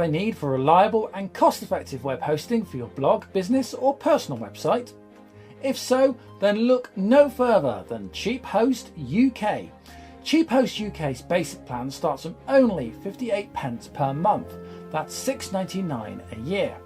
desperately need for reliable and cost-effective web hosting for your blog, business or personal website? If so, then look no further than Cheap Host UK. Cheap Host UK's basic plan starts from only 58 pence per month. That's £6.99 a year.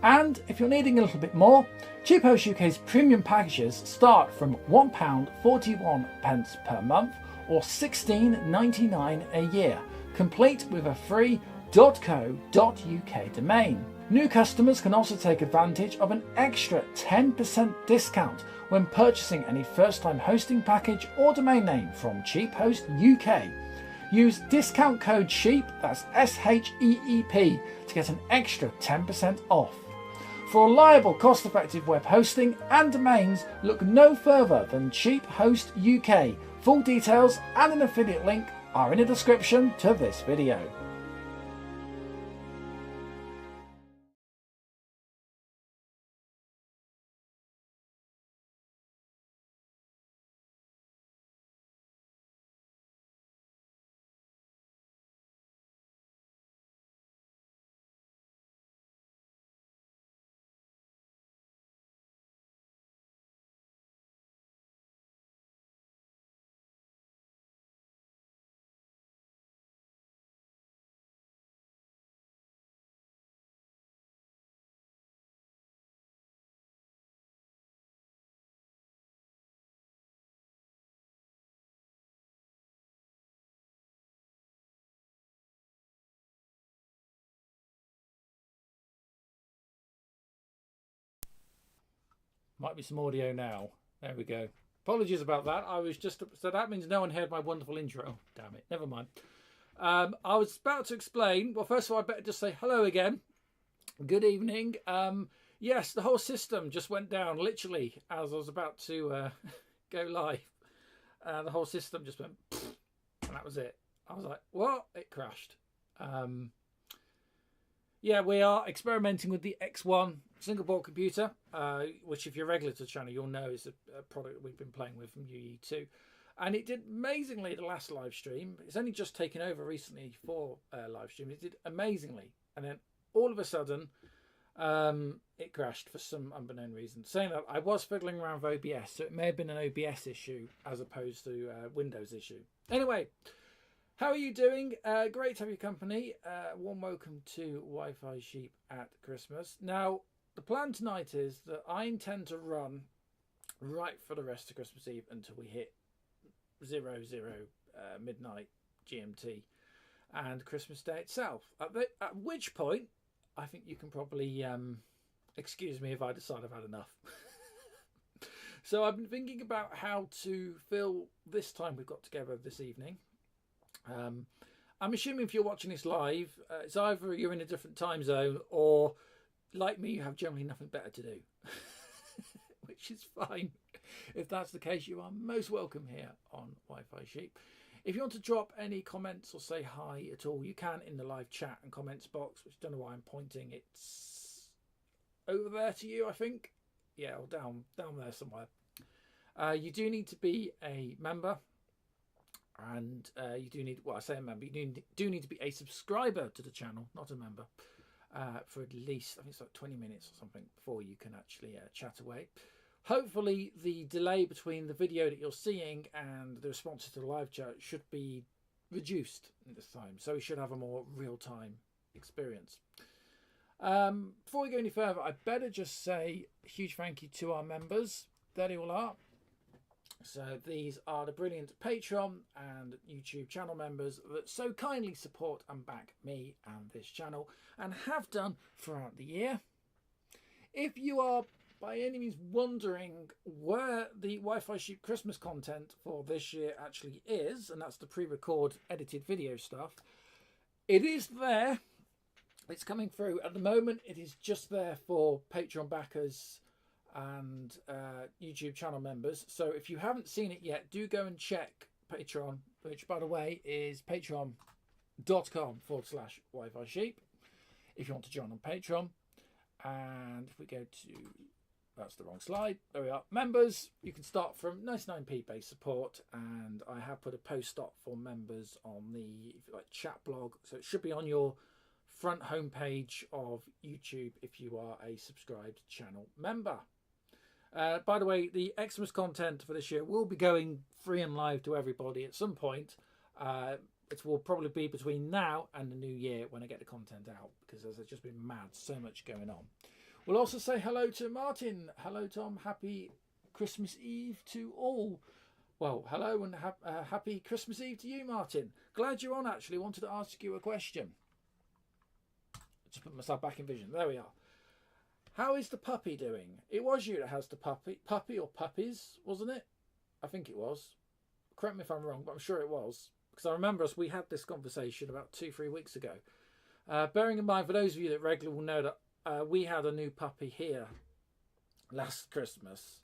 And if you're needing a little bit more, Cheap Host UK's premium packages start from £1.41 per month or £16.99 a year, complete with a free .co.uk domain. New customers can also take advantage of an extra 10% discount when purchasing any first-time hosting package or domain name from Cheap Host UK. Use discount code SHEEP, that's SHEEP, to get an extra 10% off. For reliable, cost-effective web hosting and domains, look no further than Cheap Host UK. Full details and an affiliate link are in the description to this video. Might be some audio now. There we go. Apologies about that. I was just... So that means no one heard my wonderful intro. Oh, damn it. Never mind. I was about to explain. Well, first of all, I better just say hello again. Good evening. Yes, the whole system just went down, literally, as I was about to go live. The whole system just went... And that was it. I was like, what? It crashed. Yeah, we are experimenting with the X1 single board computer, which if you're regular to the channel, you'll know is a product that we've been playing with from UE2. And it did amazingly the last live stream. It's only just taken over recently for live stream. It did amazingly. And then all of a sudden, it crashed for some unbeknown reason. Saying that, I was fiddling around with OBS, so it may have been an OBS issue as opposed to a Windows issue. Anyway, how are you doing? Great to have your company. Warm welcome to Wi-Fi Sheep at Christmas. Now, the plan tonight is that I intend to run right for the rest of Christmas Eve until we hit 00 midnight GMT and Christmas Day itself. At which point, I think you can probably excuse me if I decide I've had enough. So I've been thinking about how to fill this time we've got together this evening. I'm assuming if you're watching this live, it's either you're in a different time zone or, like me, you have generally nothing better to do, which is fine. If that's the case, you are most welcome here on Wi-Fi Sheep. If you want to drop any comments or say hi at all, you can in the live chat and comments box, which I don't know why I'm pointing. It's over there to you, I think. Yeah, or down there somewhere. You do need to be a member. And you do need, well, I say a member, you do need to be a subscriber to the channel, not a member, for at least, I think it's like 20 minutes or something before you can actually chat away. Hopefully the delay between the video that you're seeing and the responses to the live chat should be reduced this time. So we should have a more real-time experience. Before we go any further, I better just say a huge thank you to our members. There they all are. So these are the brilliant Patreon and YouTube channel members that so kindly support and back me and this channel and have done throughout the year. If you are by any means wondering where the Wi-Fi Sheep Christmas content for this year actually is, and that's the pre-record edited video stuff, it is there. It's coming through. At the moment, it is just there for Patreon backers and YouTube channel members. So if you haven't seen it yet, do go and check Patreon, which by the way is patreon.com/Wi-Fi Sheep if you want to join on Patreon. And if we go to, that's the wrong slide, there we are, members, you can start from 99p base support, and I have put a post up for members on the, if you like, chat blog, so it should be on your front homepage of YouTube if you are a subscribed channel member. By the way, the Xmas content for this year will be going free and live to everybody at some point. It will probably be between now and the new year when I get the content out, because there's just been so much going on. We'll also say hello to Martin. Hello, Tom. Happy Christmas Eve to all. Well, hello and happy Christmas Eve to you, Martin. Glad you're on, actually. Wanted to ask you a question. Just put myself back in vision. There we are. How is the puppy doing? It was you that has the puppy or puppies, wasn't it? I think it was. Correct me if I'm wrong, but I'm sure it was. Because I remember we had this conversation about 2-3 weeks ago. Bearing in mind, for those of you that regularly will know that we had a new puppy here last Christmas.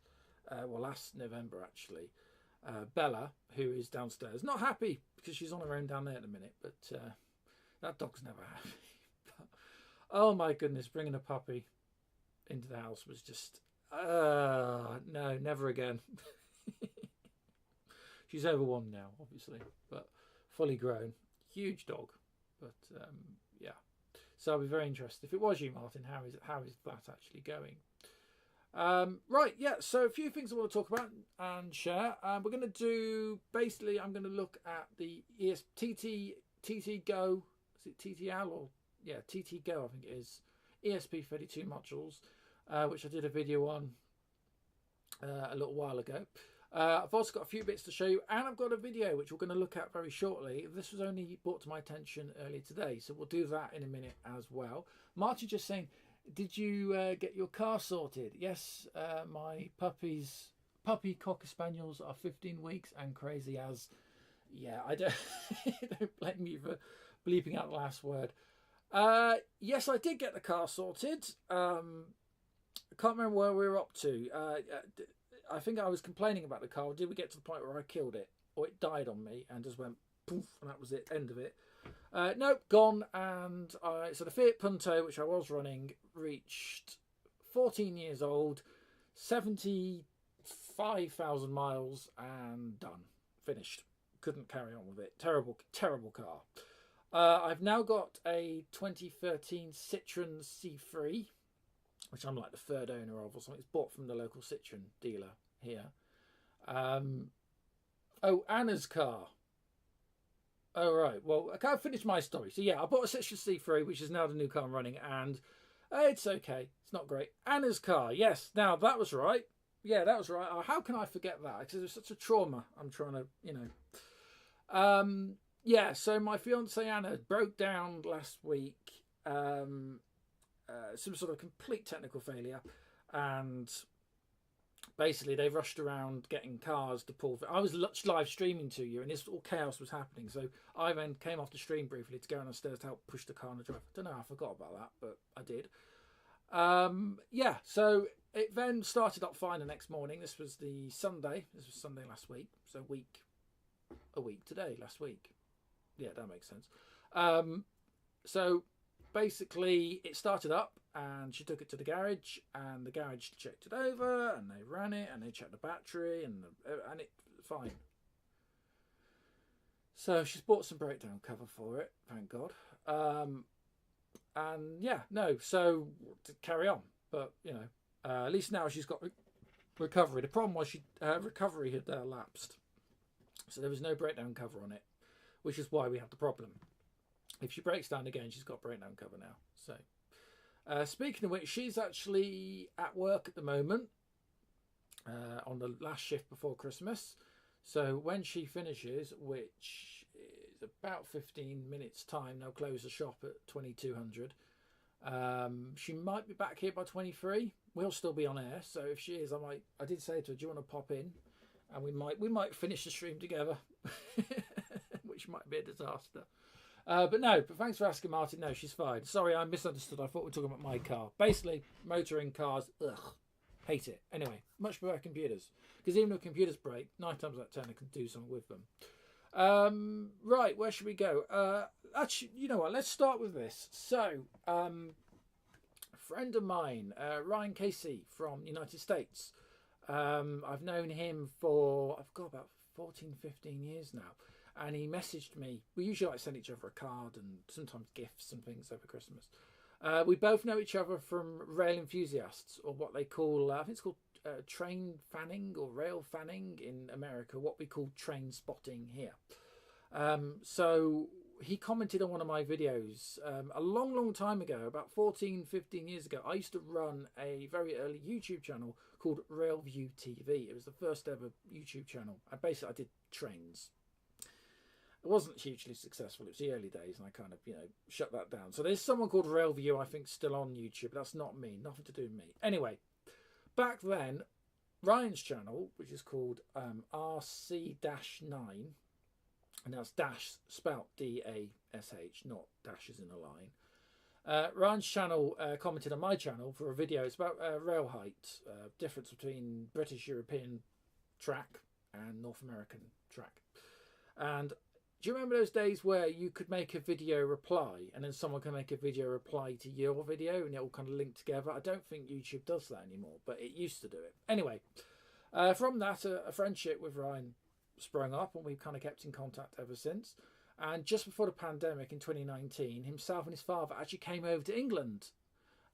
Last November, actually. Bella, who is downstairs. Not happy because she's on her own down there at the minute, but that dog's never happy. But, oh my goodness, bringing a puppy into the house was just no, never again. She's over 1 now, obviously, but fully grown, huge dog. But yeah, so I'll be very interested. If it was you, Martin, how is that actually going? Right, yeah, so a few things I want to talk about and share. We're going to do, basically, I'm going to look at the TT Go, is it TTL or, yeah, TT Go, I think it is, ESP32 modules, which I did a video on a little while ago. I've also got a few bits to show you, and I've got a video which we're going to look at very shortly. This was only brought to my attention earlier today, so we'll do that in a minute as well. Martin just saying, did you get your car sorted? Yes, my puppy Cocker Spaniels are 15 weeks and crazy as. Yeah, I don't, don't blame you for bleeping out the last word. Yes, I did get the car sorted. I can't remember where we were up to. I think I was complaining about the car. Did we get to the point where I killed it? Or it died on me and just went poof, and that was it, end of it. Nope, gone. And so the Fiat Punto, which I was running, reached 14 years old, 75,000 miles, and done. Finished. Couldn't carry on with it. Terrible, terrible car. I've now got a 2013 Citroen C3, which I'm like the third owner of or something. It's bought from the local Citroen dealer here. Oh, Anna's car. Oh, right. Well, I can't finish my story. So, yeah, I bought a Citroen C3, which is now the new car I'm running, and it's okay. It's not great. Anna's car. Yes. Now, that was right. Yeah, that was right. How can I forget that? Because it was such a trauma. I'm trying to, yeah, so my fiancée Anna broke down last week. Some sort of complete technical failure, and basically they rushed around getting cars to pull. I was live streaming to you, and this all chaos was happening, so I then came off the stream briefly to go downstairs to help push the car on the drive. I don't know how I forgot about that, but I did. Yeah, so it then started up fine the next morning. This was the Sunday. This was Sunday last week, so a week today, last week. Yeah, that makes sense. So basically it started up, and she took it to the garage, and the garage checked it over, and they ran it, and they checked the battery, and it fine. So she's bought some breakdown cover for it, thank God. And yeah, no, so to carry on, but at least now she's got recovery. The problem was recovery had lapsed, so there was no breakdown cover on it, which is why we had the problem. If she breaks down again, she's got breakdown cover now. So, speaking of which, she's actually at work at the moment on the last shift before Christmas. So when she finishes, which is about 15 minutes time, they'll close the shop at 2200. She might be back here by 23. We'll still be on air. So if she is, I did say to her, do you want to pop in? And we might finish the stream together, which might be a disaster. But thanks for asking, Martin. No, she's fine. Sorry, I misunderstood. I thought we were talking about my car. Basically, motoring cars, ugh, hate it. Anyway, much better computers. Because even if computers break, 9 times out of 10 I can do something with them. Right, where should we go? Actually, you know what? Let's start with this. So, a friend of mine, Ryan Casey from the United States. I've known him for, I've got about 14, 15 years now. and he messaged me. We usually like send each other a card and sometimes gifts and things over Christmas. We both know each other from rail enthusiasts, or what they call, I think it's called train fanning or rail fanning in America, what we call train spotting here. So he commented on one of my videos a long time ago, about 14-15 years ago. I used to run a very early YouTube channel called Railview TV. It was the first ever YouTube channel, and basically I did trains. It wasn't hugely successful. It was the early days, and I kind of, shut that down. So there's someone called Railview, I think, still on YouTube. That's not me. Nothing to do with me. Anyway, back then, Ryan's channel, which is called RC-9, and that's dash spelt D-A-S-H, not dashes in a line. Ryan's channel commented on my channel for a video. It's about rail height, difference between British European track and North American track. And do you remember those days where you could make a video reply and then someone can make a video reply to your video and it all kind of linked together? I don't think YouTube does that anymore, but it used to do it. Anyway, from that, a friendship with Ryan sprung up, and we've kind of kept in contact ever since. And just before the pandemic in 2019, himself and his father actually came over to England,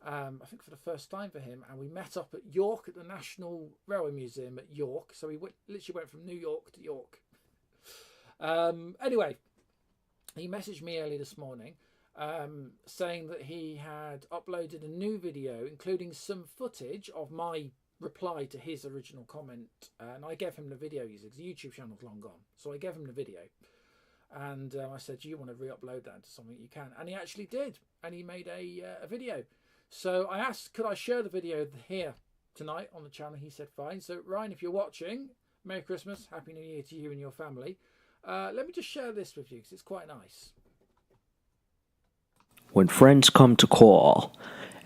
I think for the first time for him, and we met up at York at the National Railway Museum at York. So we literally went from New York to York. Anyway, he messaged me early this morning saying that he had uploaded a new video including some footage of my reply to his original comment, and I gave him the video. He said, the YouTube channel's long gone, so I gave him the video, and I said, do you want to re-upload that into something? You can. And he actually did, and he made a video. So I asked, could I share the video here tonight on the channel? He said fine. So Ryan, if you're watching, Merry Christmas, Happy New Year to you and your family. Let me just share this with you because it's quite nice. When friends come to call,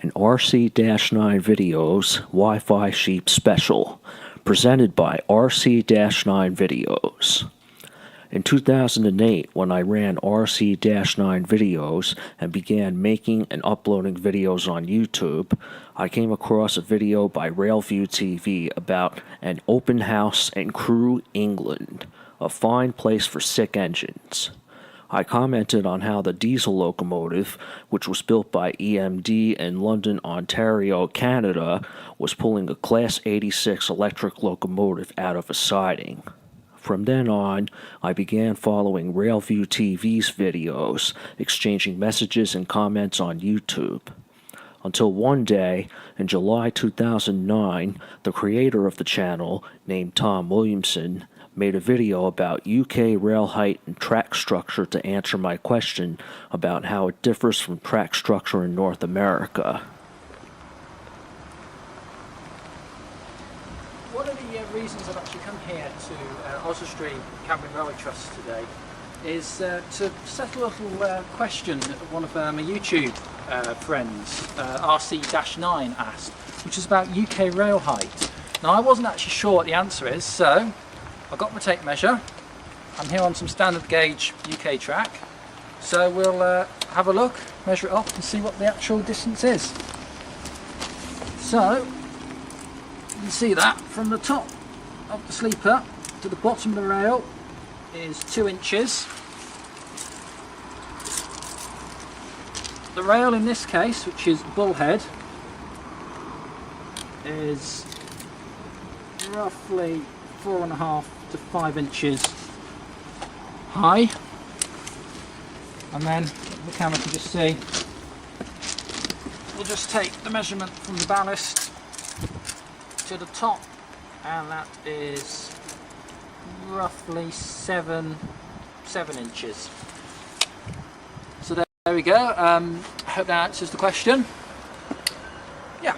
an RC-9 Videos Wi-Fi Sheep Special, presented by RC-9 Videos. In 2008, when I ran RC-9 Videos and began making and uploading videos on YouTube, I came across a video by Railview TV about an open house in Crewe, England, a fine place for sick engines. I commented on how the diesel locomotive, which was built by EMD in London, Ontario, Canada, was pulling a Class 86 electric locomotive out of a siding. From then on, I began following Railview TV's videos, exchanging messages and comments on YouTube. Until one day, in July 2009, the creator of the channel, named Tom Williamson, made a video about UK rail height and track structure to answer my question about how it differs from track structure in North America. One of the reasons I've actually come here to Oswestry Camping Railway Trust today is to settle a little question that one of my YouTube friends, RC-9, asked, which is about UK rail height. Now, I wasn't actually sure what the answer is, so I got my tape measure. I'm here on some standard gauge UK track, so we'll have a look, measure it up and see what the actual distance is. So you can see that from the top of the sleeper to the bottom of the rail is 2 inches. The rail in this case, which is bullhead, is roughly 4.5 to 5 inches high, and then the camera can just see, we'll just take the measurement from the ballast to the top, and that is roughly 7 inches. So there we go. I hope that answers the question. Yeah.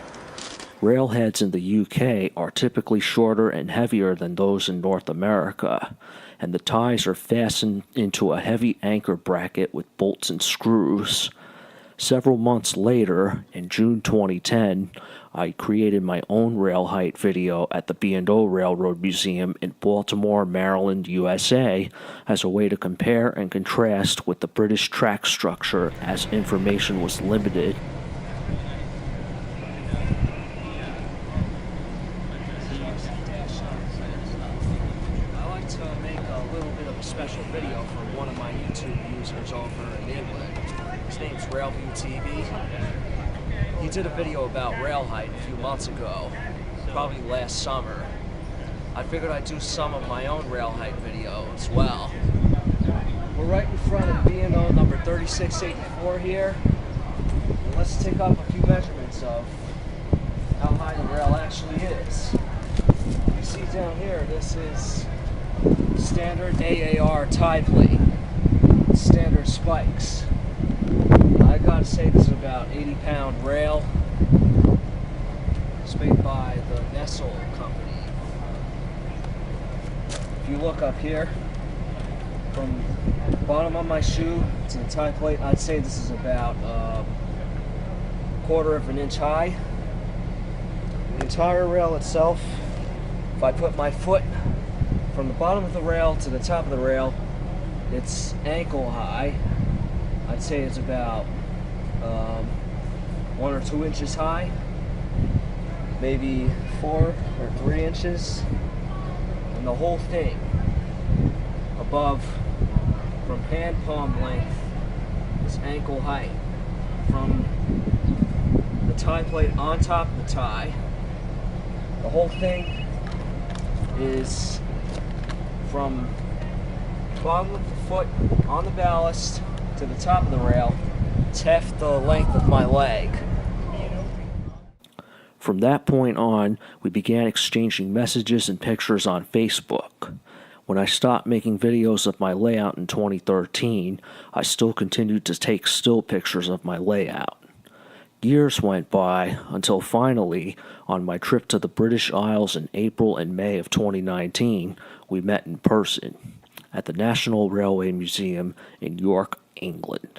Railheads in the UK are typically shorter and heavier than those in North America, and the ties are fastened into a heavy anchor bracket with bolts and screws. Several months later, in June 2010, I created my own rail height video at the B&O Railroad Museum in Baltimore, Maryland, USA, as a way to compare and contrast with the British track structure as information was limited. I like to make a little bit of a special video for one of my YouTube users over in England. His name's Railview TV. He did a video about rail height a few months ago, probably last summer. I figured I'd do some of my own rail height video as well. We're right in front of B&O number 3684 here. And let's take up a few measurements of how high the rail actually is. You see down here, this is standard AAR tie plate, standard spikes. I gotta say this is about 80-pound rail. It's made by the Nestle company. If you look up here, from the bottom of my shoe to the tie plate, I'd say this is about a quarter of an inch high. The entire rail itself, if I put my foot from the bottom of the rail to the top of the rail, it's ankle high. I'd say it's about 1 or 2 inches high, maybe 4 or 3 inches. And the whole thing above, from hand palm length, is ankle height. From the tie plate on top of the tie, the whole thing is from the bottom of the foot on the ballast to the top of the rail. It's half the length of my leg. From that point on, we began exchanging messages and pictures on Facebook. When I stopped making videos of my layout in 2013, I still continued to take still pictures of my layout. Years went by until finally, on my trip to the British Isles in April and May of 2019, we met in person at the National Railway Museum in York, England.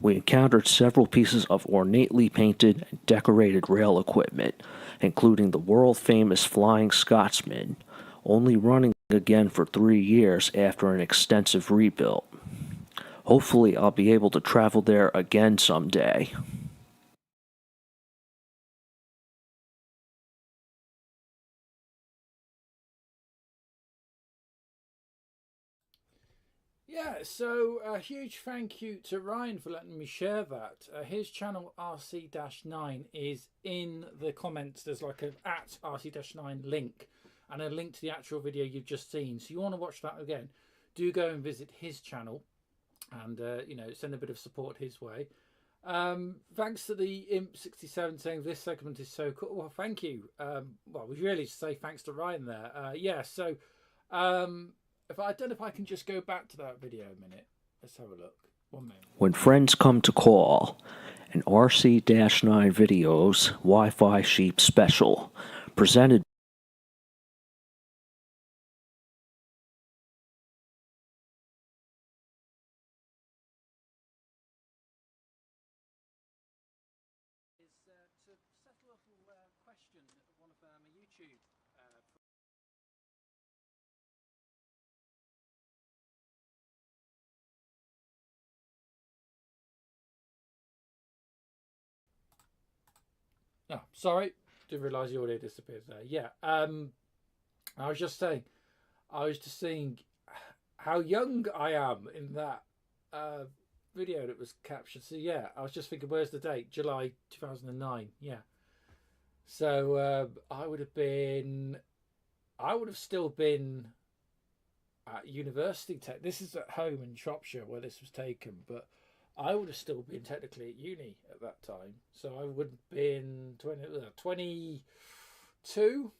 We encountered several pieces of ornately painted and decorated rail equipment, including the world-famous Flying Scotsman, only running again for 3 years after an extensive rebuild. Hopefully I'll be able to travel there again someday. Yeah, so a huge thank you to Ryan for letting me share that. His channel RC-9 is in the comments. There's like an at RC-9 link and a link to the actual video you've just seen. So you want to watch that again, do go and visit his channel and send a bit of support his way. Thanks to the Imp67 saying this segment is so cool. Well, thank you. Well, we really say thanks to Ryan there. If I don't know if I can just go back to that video a minute. Let's have a look. 1 minute. When friends come to call, an RC-9 Videos Wi-Fi Sheep Special, presented to settle a little question that one of my YouTube oh, sorry, didn't realise the audio disappeared there. Yeah, I was just saying how young I am in that video that was captured. So yeah, I was just thinking, where's the date? July 2009. Yeah. So I would have still been at university. This is at home in Shropshire where this was taken, but I would have still been technically at uni at that time. So I would have been 22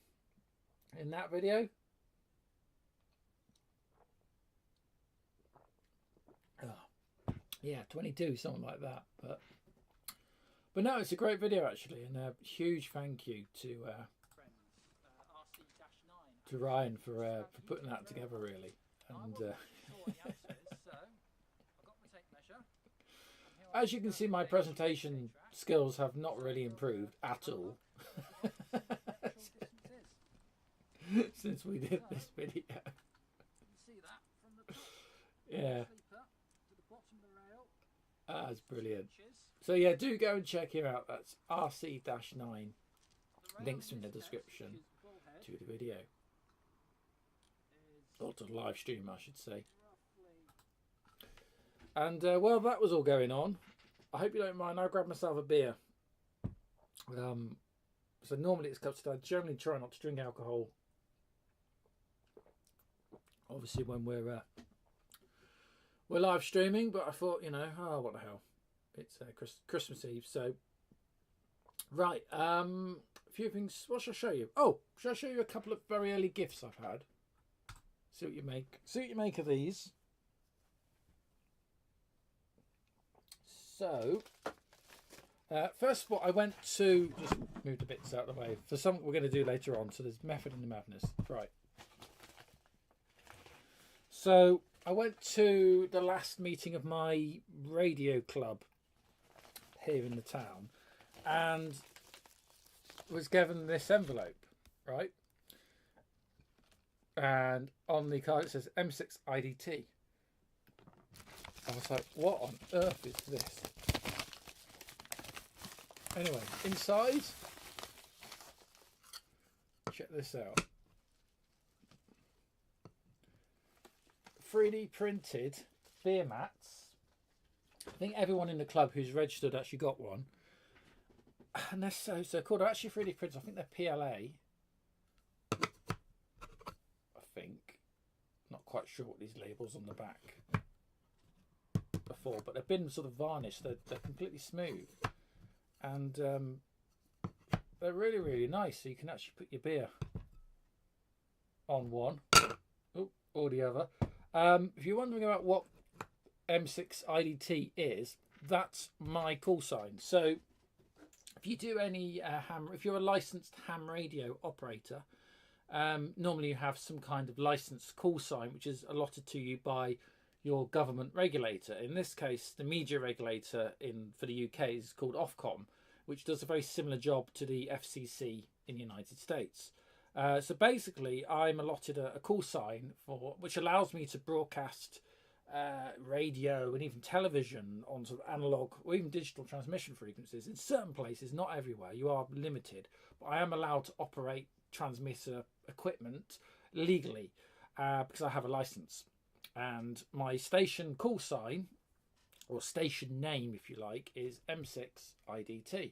in that video. Yeah, 22, something like that. But no, it's a great video actually, and a huge thank you to Ryan for putting that together really. And as you can see, my presentation skills have not really improved at all since we did this video. Yeah. That's brilliant. So yeah, do go and check him out. That's RC-9. Links in the description to the video. or to live stream, I should say. And well, that was all going on. I hope you don't mind. I grabbed myself a beer. So normally it's cups. I generally try not to drink alcohol. Obviously, when we're live streaming, but I thought, oh, what the hell? It's Christmas Eve, so right. A few things. What should I show you? Oh, should I show you a couple of very early gifts I've had? See what you make. See what you make of these. So, first of all, I went to just move the bits out of the way for something we're going to do later on. So there's method in the madness, right? So I went to the last meeting of my radio club here in the town, and was given this envelope, right? And on the card it says M6 IDT. I was like, what on earth is this? Anyway, inside, check this out. 3D printed beer mats. I think everyone in the club who's registered actually got one. And they're so cool. They're actually 3D printed. I think they're PLA. I think. Not quite sure what these labels on the back before, but they've been sort of varnished. They're completely smooth, and they're really, really nice. So you can actually put your beer on one, or the other. If you're wondering about what M6 IDT is, that's my call sign. So if you do any if you're a licensed ham radio operator, normally you have some kind of licensed call sign which is allotted to you by your government regulator. In this case, the media regulator for the UK is called Ofcom, which does a very similar job to the FCC in the United States. So basically, I'm allotted a call sign which allows me to broadcast radio and even television on sort of analog or even digital transmission frequencies in certain places, not everywhere. You are limited, but I am allowed to operate transmitter equipment legally because I have a license. And my station call sign, or station name if you like, is M6 IDT.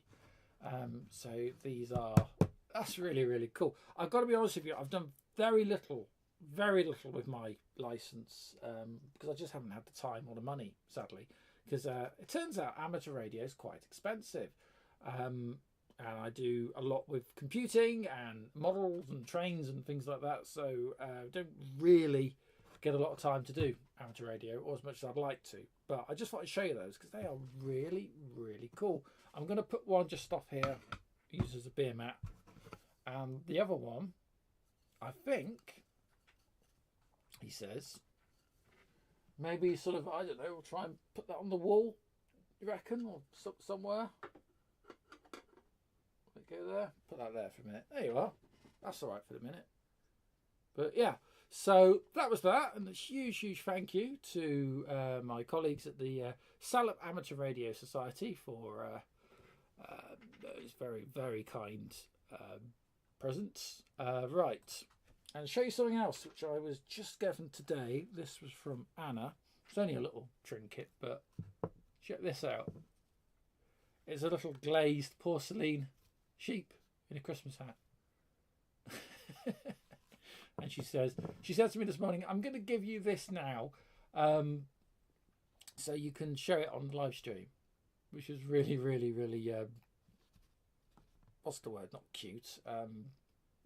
So that's really, really cool. I've got to be honest with you, I've done very little with my license because I just haven't had the time or the money, sadly, because it turns out amateur radio is quite expensive. And I do a lot with computing and models and trains and things like that, so don't really get a lot of time to do amateur radio, or as much as I'd like to. But I just thought I'd show you those because they are really, really cool. I'm going to put one just off here, used as a beer mat, and the other one, I think, he says, maybe sort of, I don't know, we'll try and put that on the wall, you reckon, or somewhere. Go there, put that there for a minute. There you are. That's all right for the minute. But yeah, so that was that, and a huge thank you to my colleagues at the Salop Amateur Radio Society for those very, very kind presents. Right, and show you something else which I was just given today. This was from Anna. It's only a little trinket, but check this out. It's a little glazed porcelain sheep in a Christmas hat. And she said to me this morning, I'm going to give you this now so you can share it on the live stream, which is really, really, really what's the word, not cute,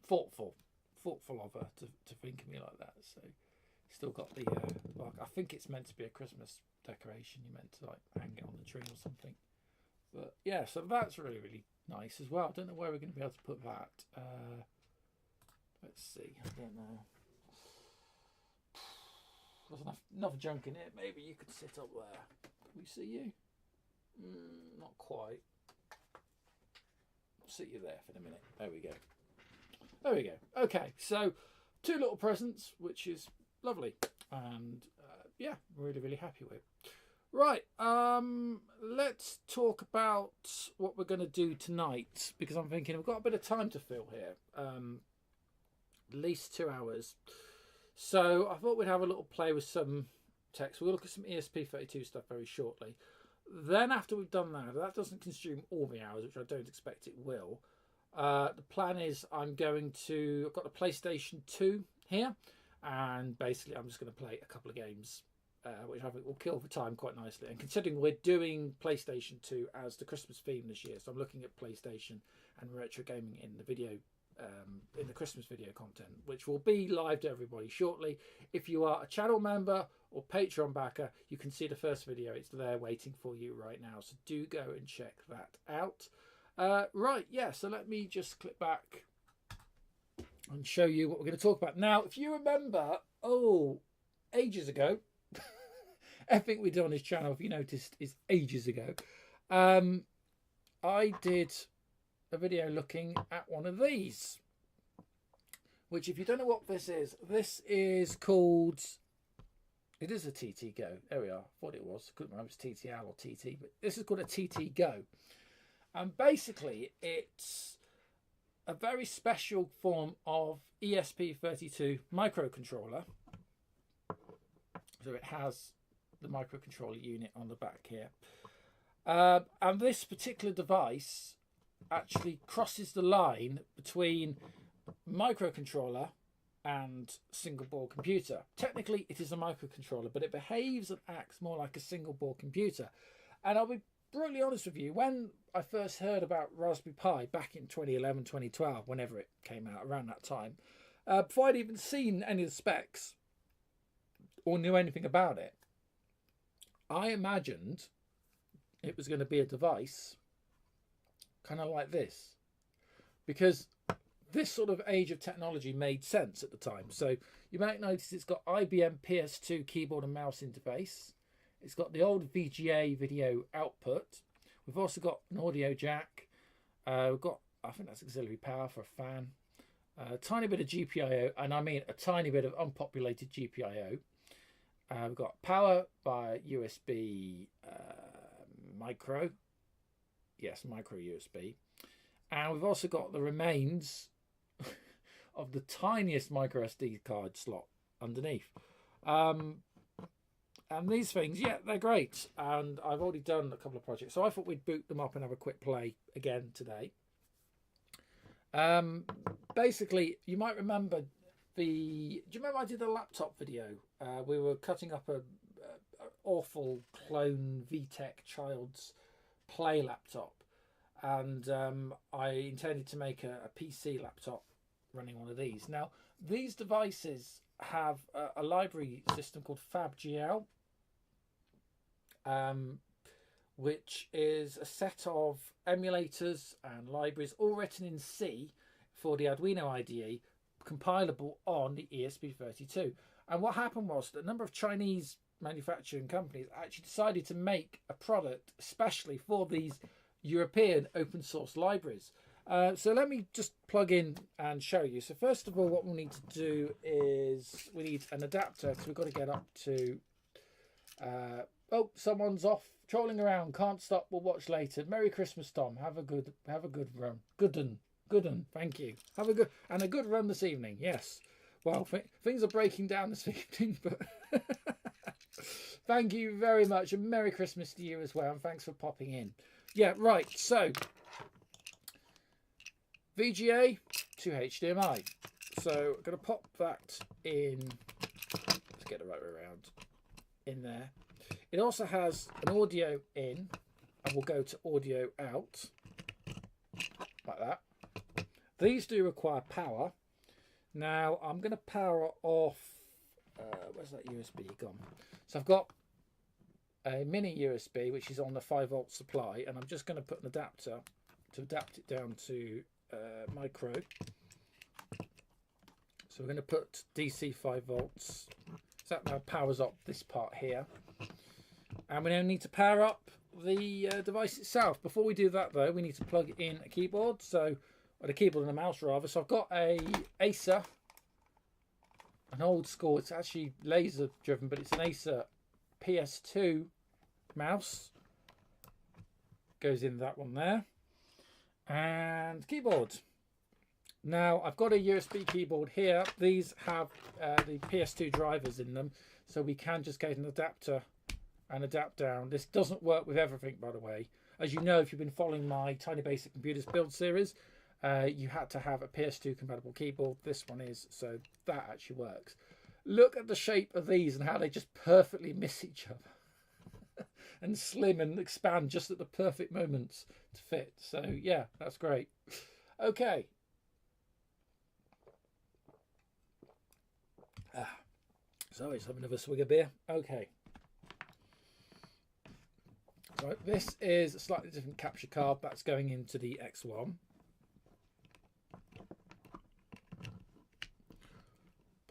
thoughtful of her to think of me like that. So still got the I think it's meant to be a Christmas decoration. You're meant to like hang it on the tree or something. But yeah, so that's really, really nice as well. I don't know where we're going to be able to put that. Let's see. I don't know. There's enough junk in it. Maybe you could sit up there. Can we see you? Not quite. I'll sit you there for a minute. There we go. There we go. Okay, so 2 little presents, which is lovely. And yeah, really, really happy with. Right, let's talk about what we're going to do tonight, because I'm thinking we've got a bit of time to fill here. At least 2 hours. So I thought we'd have a little play with some text. We'll look at some ESP32 stuff very shortly. Then after we've done that, that doesn't consume all the hours, which I don't expect it will. The plan is I've got the PlayStation 2 here, and basically I'm just going to play a couple of games, which I think will kill the time quite nicely. And considering we're doing PlayStation 2 as the Christmas theme this year, so I'm looking at PlayStation and retro gaming in the video, in the Christmas video content, which will be live to everybody shortly. If you are a channel member or Patreon backer, you can see the first video. It's there waiting for you right now, so do go and check that out. Right, yeah, so let me just click back and show you what we're going to talk about. Now, if you remember, ages ago, everything we did on this channel, if you noticed, is ages ago. I did a video looking at one of these, which, if you don't know what this is called, it is a TT Go. There we are. I thought it was. Couldn't remember if it's TTL or TT, but this is called a TT Go. And basically, it's a very special form of ESP32 microcontroller. So it has the microcontroller unit on the back here. And this particular device actually crosses the line between microcontroller and single board computer. Technically, it is a microcontroller, but it behaves and acts more like a single board computer. And I'll be brutally honest with you, when I first heard about Raspberry Pi back in 2011, 2012, whenever it came out, around that time, before I'd even seen any of the specs or knew anything about it, I imagined it was going to be a device kind of like this, because this sort of age of technology made sense at the time. So you might notice it's got IBM PS2 keyboard and mouse interface. It's got the old VGA video output. We've also got an audio jack. We've got, I think that's auxiliary power for a fan. A tiny bit of GPIO, and I mean a tiny bit of unpopulated GPIO. We've got power by USB micro. Yes, micro USB. And we've also got the remains of the tiniest micro SD card slot underneath. And these things, yeah, they're great. And I've already done a couple of projects, so I thought we'd boot them up and have a quick play again today. Basically, you might remember do you remember I did a laptop video? We were cutting up a awful clone VTech Child's Play laptop, and I intended to make a PC laptop running one of these. Now, these devices have a library system called FabGL, which is a set of emulators and libraries all written in C for the Arduino IDE, compilable on the ESP32. And what happened was that a number of Chinese manufacturing companies actually decided to make a product especially for these European open source libraries. So let me just plug in and show you. So first of all, what we need to do is we need an adapter, because we've got to get up to someone's off trolling around, can't stop, we'll watch later. Merry Christmas, Tom. Have a good run. Good un, thank you. Have a good run this evening. Yes. Well, things are breaking down this evening, but thank you very much, and Merry Christmas to you as well, and thanks for popping in. Yeah, right, so VGA to HDMI. So I'm going to pop that in, let's get the right way around, in there. It also has an audio in, and we'll go to audio out, like that. These do require power. Now, I'm going to power off, where's that USB gone? So I've got a mini USB, which is on the 5-volt supply, and I'm just going to put an adapter to adapt it down to micro. So we're going to put DC 5 volts. So that now powers up this part here. And we now need to power up the device itself. Before we do that, though, we need to plug in a keyboard. Or a keyboard and a mouse, rather. So I've got a Acer, an old school. It's actually laser driven, but it's an Acer PS2 mouse. Goes in that one there. And keyboard. Now I've got a USB keyboard here. These have the PS2 drivers in them, so we can just get an adapter and adapt down. This doesn't work with everything, by the way. As you know, if you've been following my Tiny Basic Computers build series, you had to have a PS2 compatible keyboard. This one is, so that actually works. Look at the shape of these and how they just perfectly miss each other and slim and expand just at the perfect moments to fit. So yeah, that's great. Okay. So let's have another swig of beer. Okay. So this is a slightly different capture card that's going into the X1.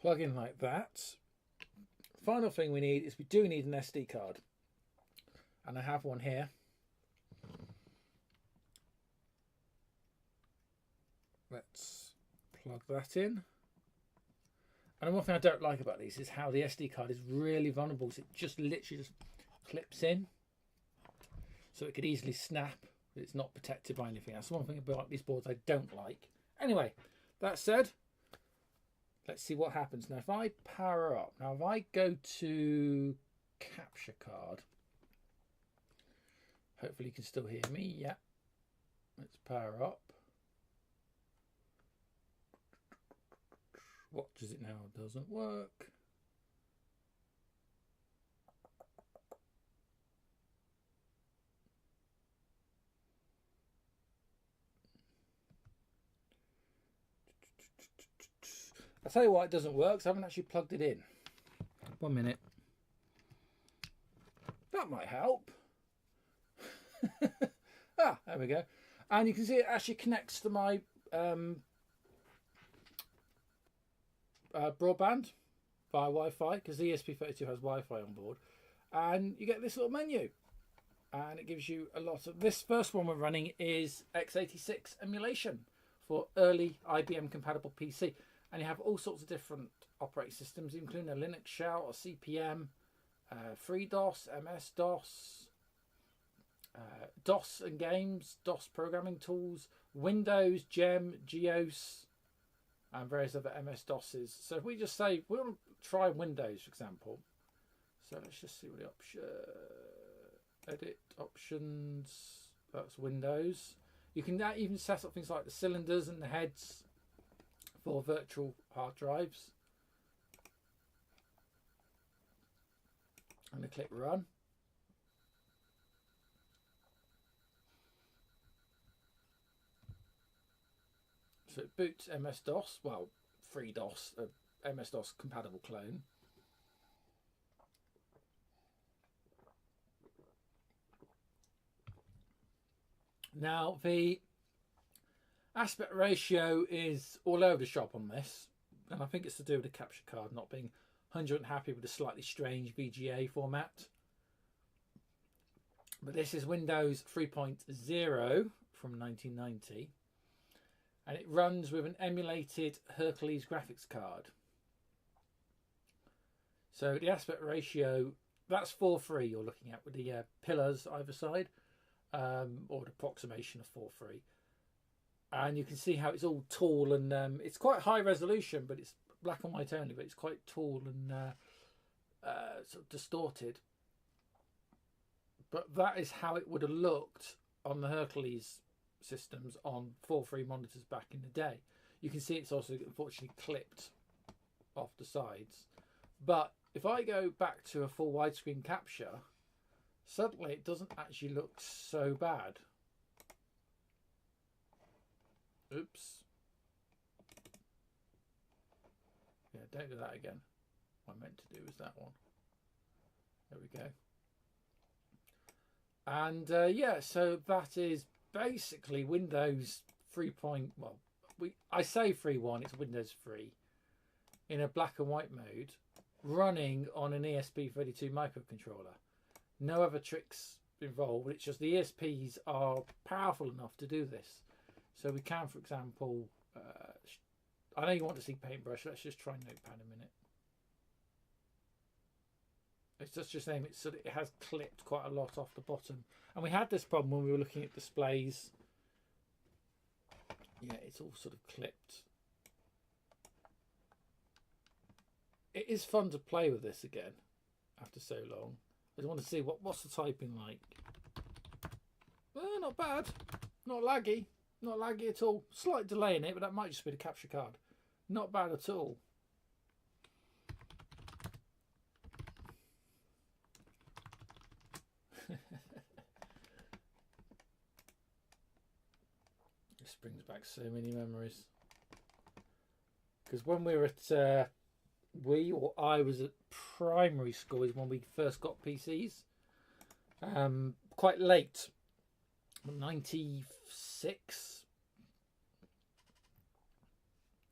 Plug in like that. Final thing we need is we do need an SD card. And I have one here. Let's plug that in. And one thing I don't like about these is how the SD card is really vulnerable. So it just literally just clips in. So it could easily snap. But it's not protected by anything. That's one thing about these boards I don't like. Anyway, that said, let's see what happens. Now if I power up, now if I go to capture card, hopefully you can still hear me. Yeah. Let's power up. What does it now? It doesn't work. I'll tell you why it doesn't work, so I haven't actually plugged it in. 1 minute. That might help. There we go. And you can see it actually connects to my broadband via Wi-Fi, because the ESP32 has Wi-Fi on board. And you get this little menu. And it gives you a lot of... This first one we're running is x86 emulation for early IBM compatible PC. And you have all sorts of different operating systems, including a Linux shell, a CPM, FreeDOS, MS-DOS, DOS and games, DOS programming tools, Windows, GEM, GEOS, and various other MS-DOSes. So if we just say, we'll try Windows, for example. So let's just see what the option... Edit options, that's Windows. You can now even set up things like the cylinders and the heads for virtual hard drives. I'm going to click run. So it boots MS-DOS, well, FreeDOS, a MS-DOS compatible clone. Now, the aspect ratio is all over the shop on this, and I think it's to do with the capture card not being 100% happy with the slightly strange VGA format. But this is Windows 3.0 from 1990, and it runs with an emulated Hercules graphics card. So the aspect ratio, that's 4:3 you're looking at with the pillars either side. Or an approximation of 4:3, and you can see how it's all tall and it's quite high resolution, but it's black and white only, but it's quite tall and sort of distorted. But that is how it would have looked on the Hercules systems on 4:3 monitors back in the day. You can see it's also unfortunately clipped off the sides. But if I go back to a full widescreen capture, suddenly it doesn't actually look so bad. Oops. Yeah, don't do that again. What I meant to do was that one. There we go. And yeah, so that is basically Windows 3. Well, I say 3.1, it's Windows 3 in a black and white mode, running on an ESP32 microcontroller. No other tricks involved. It's just the ESPs are powerful enough to do this. So we can, for example, I know you want to see Paintbrush. Let's just try Notepad a minute. It's just saying it so that it has clipped quite a lot off the bottom. And we had this problem when we were looking at displays. Yeah, it's all sort of clipped it is fun to play with this again after so long. I just want to see what's the typing like. Well, not bad, not laggy at all. Slight delay in it, but that might just be the capture card. Not bad at all. This brings back so many memories. Because when we were at I was at primary school is when we first got PCs. Quite late, 96,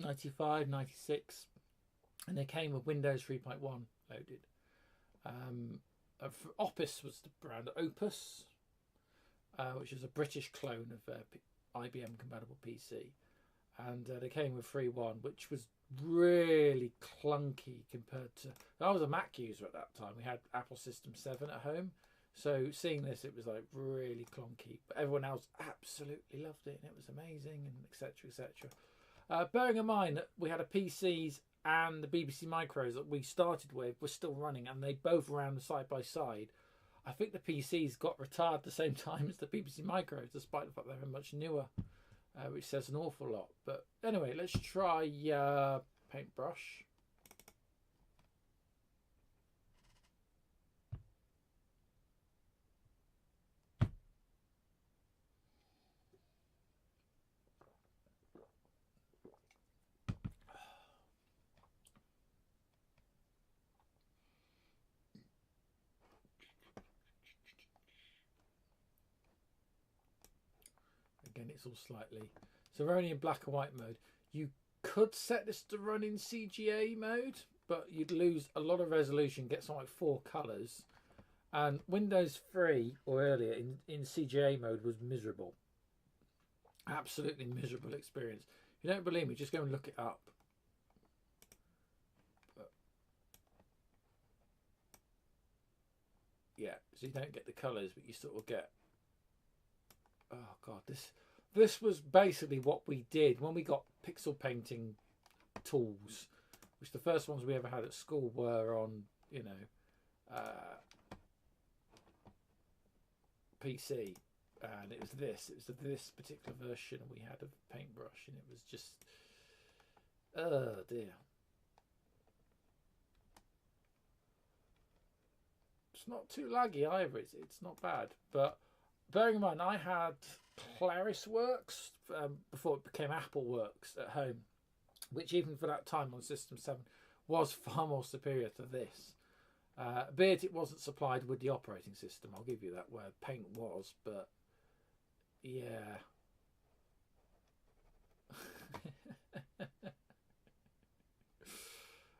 95, 96, and they came with Windows 3.1 loaded. Opus was the brand, Opus, which is a British clone of IBM compatible PC, and they came with 3.1, which was really clunky compared to. I was a Mac user at that time. We had Apple System 7 at home, so seeing this, it was like really clunky. But everyone else absolutely loved it, and it was amazing, and etc. etc. Bearing in mind that we had a PCs and the BBC Micros that we started with were still running, and they both ran side by side. I think the PCs got retired at the same time as the BBC Micros, despite the fact they were much newer, which says an awful lot. But anyway, let's try Paintbrush. Again, it's all slightly. So we're only in black and white mode. You could set this to run in CGA mode, but you'd lose a lot of resolution, get something like 4 colours. And Windows 3 or earlier in CGA mode was miserable. Absolutely miserable experience. If you don't believe me, just go and look it up. But yeah, so you don't get the colours, but you sort of get. Oh god, this was basically what we did when we got pixel painting tools, which the first ones we ever had at school were on, PC, and it was this particular version we had of Paintbrush, and it was just, oh dear. It's not too laggy either. It's not bad, but bearing in mind I had ClarisWorks before it became AppleWorks at home, which even for that time on System 7 was far more superior to this. Be it wasn't supplied with the operating system, I'll give you that, where Paint was, but yeah.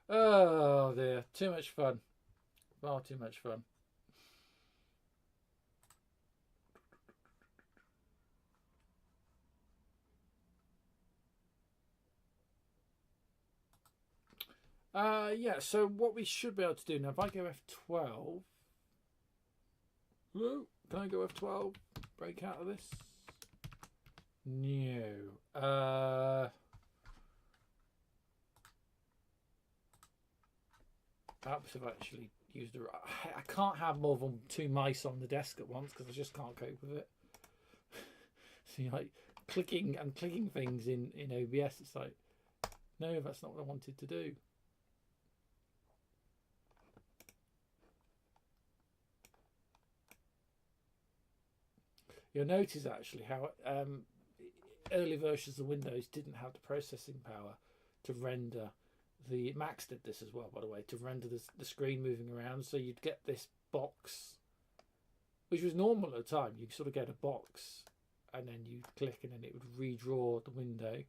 Oh dear, too much fun. Far too much fun. Yeah, so what we should be able to do now, if I go F12, hello, can I go F12, break out of this? No. Perhaps I've actually used I can't have more than 2 mice on the desk at once because I just can't cope with it. So you're like clicking things in OBS, it's like, no, that's not what I wanted to do. You'll notice actually how early versions of Windows didn't have the processing power to render. The Macs did this as well, by the way, to render the screen moving around. So you'd get this box, which was normal at the time. You sort of get a box, and then you click, and then it would redraw the window.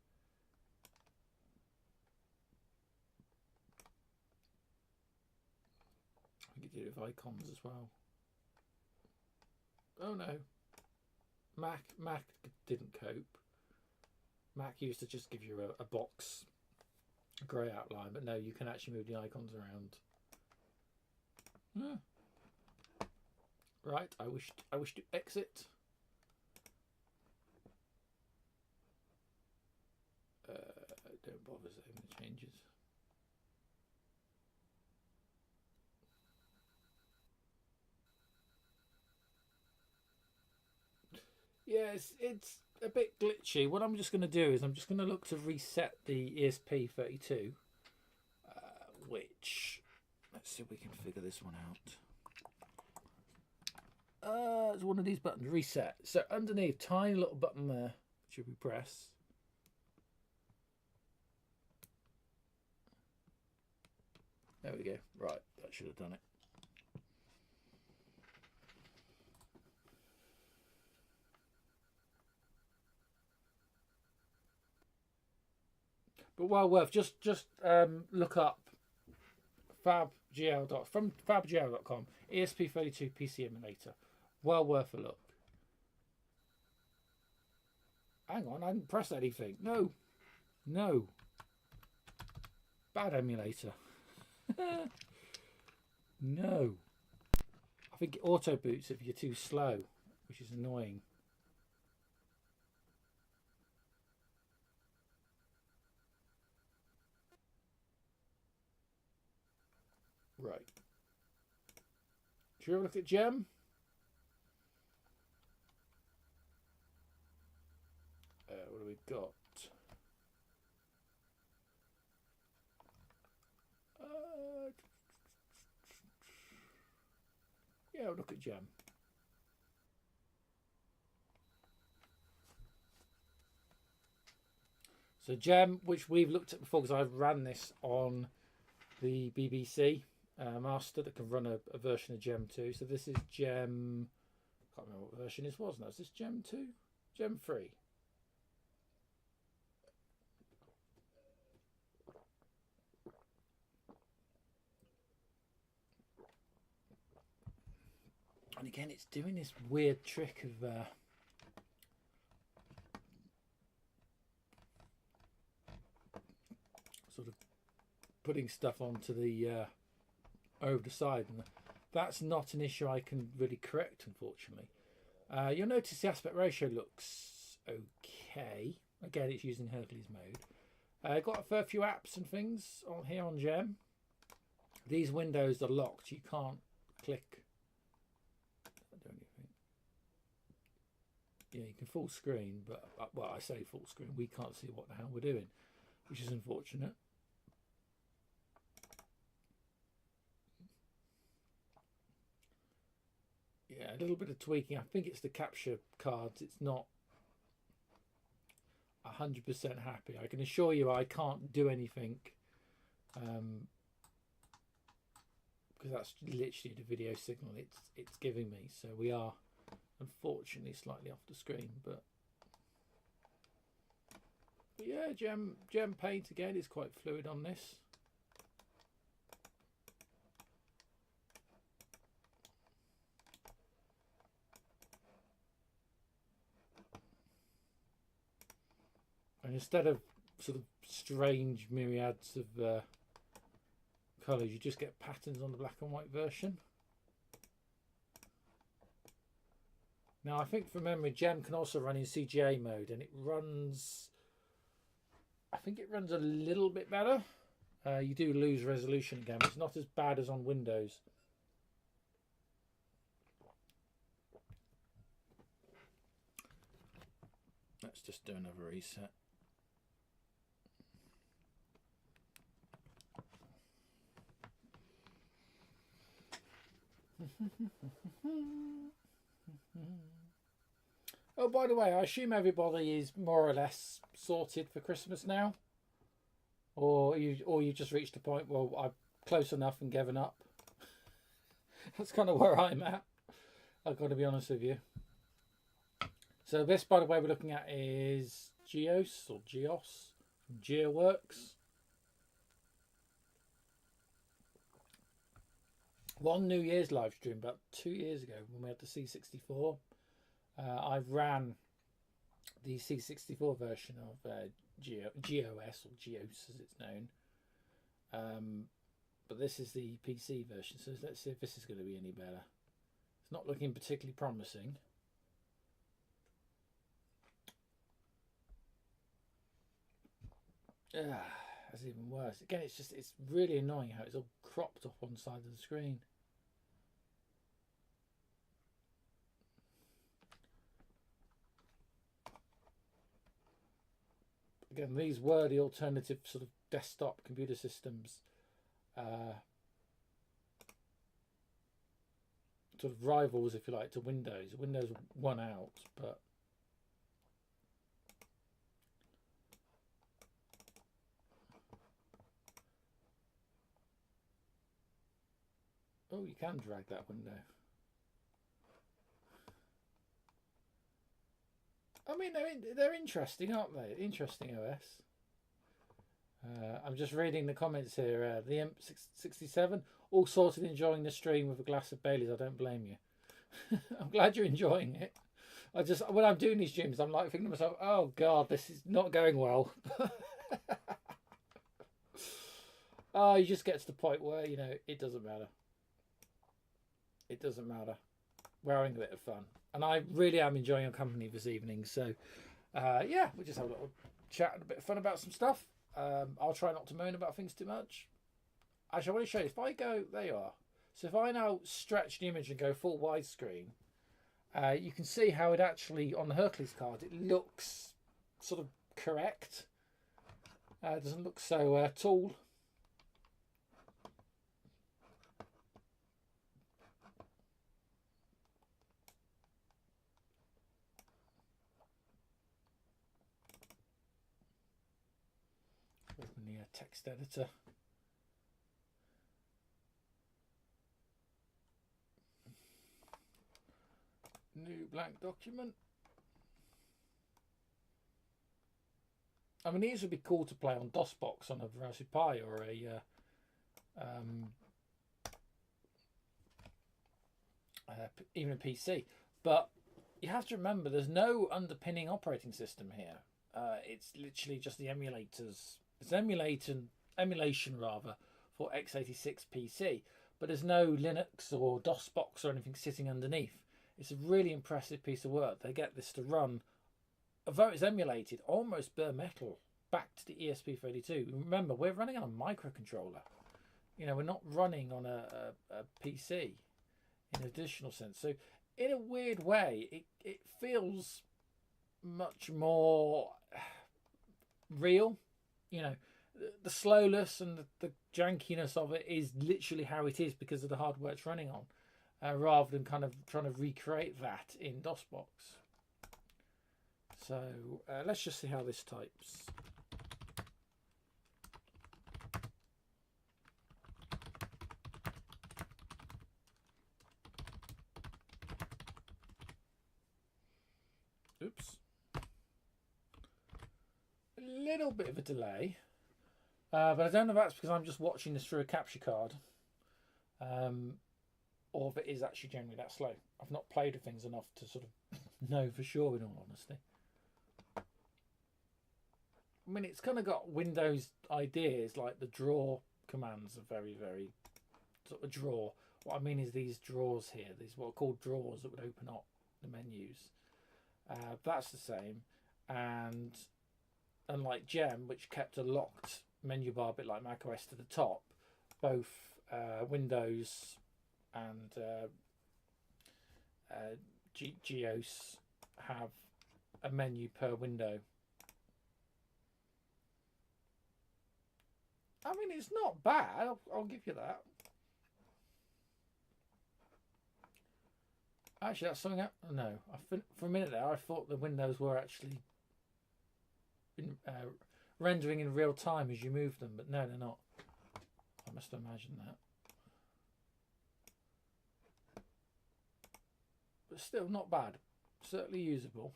I could do it with icons as well. Oh no. Mac didn't cope. Mac used to just give you a box, a grey outline, but no, you can actually move the icons around. Yeah. Right, I wish to exit. Don't bother saving the changes. Yeah, it's a bit glitchy. What I'm just going to do is I'm just going to look to reset the ESP32, which, let's see if we can figure this one out. It's one of these buttons, reset. So underneath, tiny little button there, should we press? There we go. Right, that should have done it. But well worth, just look up from fabgl.com, ESP32 PC emulator. Well worth a look. Hang on, I didn't press anything. No. Bad emulator. No. I think it auto boots if you're too slow, which is annoying. Right. Should we have a look at Gem? What do we got? Yeah, we'll look at Gem. So Gem, which we've looked at before because I've ran this on the BBC Master that can run a version of Gem 2. So this is Gem, can't remember what version this was now. Is this Gem 2? Gem 3? And again, it's doing this weird trick of sort of putting stuff onto the over the side, and that's not an issue I can really correct, unfortunately. You'll notice the aspect ratio looks okay. Again, it's using Hercules mode. Got a fair few apps and things on here on Gem. These windows are locked. You can't click. Do anything. Yeah, you can full screen, but well, I say full screen. We can't see what the hell we're doing, which is unfortunate. Yeah, a little bit of tweaking. I think it's the capture cards. It's not 100% happy. I can assure you I can't do anything because that's literally the video signal it's giving me. So we are unfortunately slightly off the screen, but yeah, Gem Paint again is quite fluid on this. And instead of sort of strange myriads of colours, you just get patterns on the black and white version. Now, I think from memory, Gem can also run in CGA mode, and it runs, I think it runs a little bit better. You do lose resolution again, but it's not as bad as on Windows. Let's just do another reset. Oh, by the way, I assume everybody is more or less sorted for Christmas now, or you just reached a point where I'm close enough and given up. That's kind of where I'm at. I've got to be honest with you. So this, by the way, we're looking at is Geos from GeoWorks. One New Year's live stream about 2 years ago when we had the C64. I ran the C64 version of GOS or Geos as it's known. But this is the PC version, so let's see if this is going to be any better. It's not looking particularly promising. That's even worse. Again, it's really annoying how it's all cropped off one side of the screen. Again, these were the alternative sort of desktop computer systems, sort of rivals, if you like, to Windows. Windows won out, but oh, you can drag that window. I mean, they're interesting, aren't they? Interesting OS. I'm just reading the comments here. The M67, all sorted, enjoying the stream with a glass of Baileys. I don't blame you. I'm glad you're enjoying it. I just, when I'm doing these streams, I'm like thinking to myself, oh God, this is not going well. Oh, you just get to the point where, you know, it doesn't matter. It doesn't matter. We're having a bit of fun. And I really am enjoying your company this evening. So, yeah, we'll just have a little chat and a bit of fun about some stuff. I'll try not to moan about things too much. Actually, I want to show you. If I go, there you are. So if I now stretch the image and go full widescreen, you can see how it actually, on the Hercules card, it looks sort of correct. It doesn't look so tall. Open the text editor. New blank document. I mean, these would be cool to play on DOSBox on a Raspberry Pi or a even a PC. But you have to remember, there's no underpinning operating system here. It's literally just the emulators. It's emulation rather for x86 PC, but there's no Linux or DOSBox or anything sitting underneath. It's a really impressive piece of work. They get this to run, although it's emulated, almost bare metal back to the ESP32. Remember, we're running on a microcontroller. You know, we're not running on a PC in an additional sense. So in a weird way, it feels much more real. You know, the slowness and the jankiness of it is literally how it is because of the hardware it's running on, rather than kind of trying to recreate that in DOSBox. So let's just see how this types. Oops. A little bit of a delay, but I don't know if that's because I'm just watching this through a capture card, or if it is actually generally that slow. I've not played with things enough to sort of know for sure, in all honesty. I mean, it's kind of got Windows ideas, like the draw commands are very, very sort of draw. What I mean is these drawers here, these what are called drawers that would open up the menus. That's the same, and unlike Gem, which kept a locked menu bar, a bit like macOS to the top, both Windows and GEOS have a menu per window. I mean, it's not bad. I'll give you that. Actually, that's something. No, for a minute there, I thought the windows were actually rendering in real time as you move them, but no, they're not. I must imagine that. But still, not bad. Certainly usable.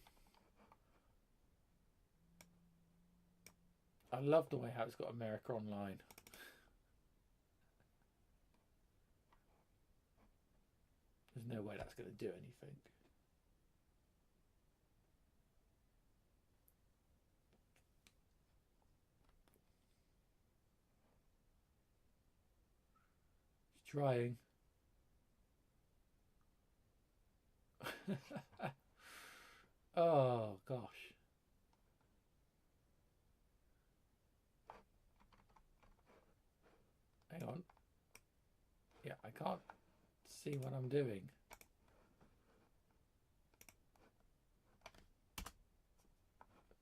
I love the way how it's got America Online. There's no way that's going to do anything. It's trying. Oh gosh. Hang on. Yeah, I can't see what I'm doing.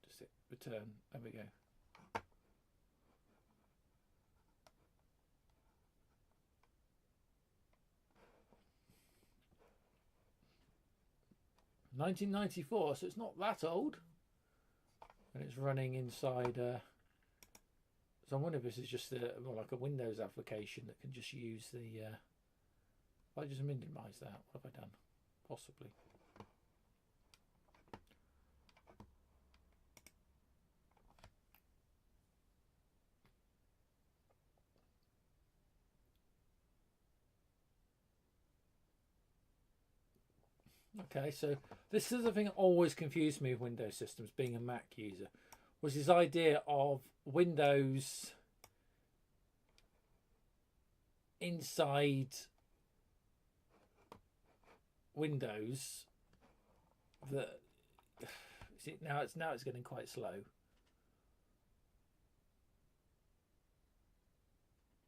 Just hit return. There we go. 1994, so it's not that old. And it's running inside. So I wonder if this is just more like a Windows application that can just use the. If I just minimise that, what have I done? Possibly. Okay, so this is the thing that always confused me with Windows systems, being a Mac user, was this idea of Windows inside Windows. That see now it's getting quite slow.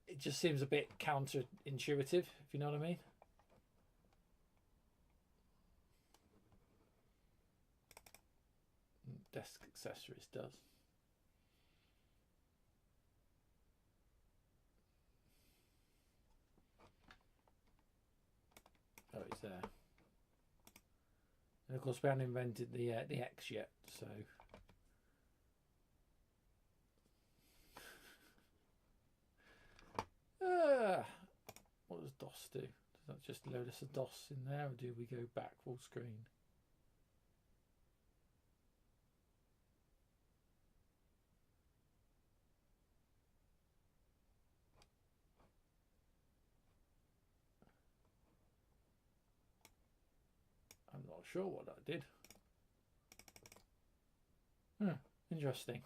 It just seems a bit counterintuitive, if you know what I mean. Desk accessories does. Oh, it's there. And of course, we haven't invented the X yet, so. What does DOS do? Does that just load us a DOS in there, or do we go back full screen? I'm not sure what that did. Interesting.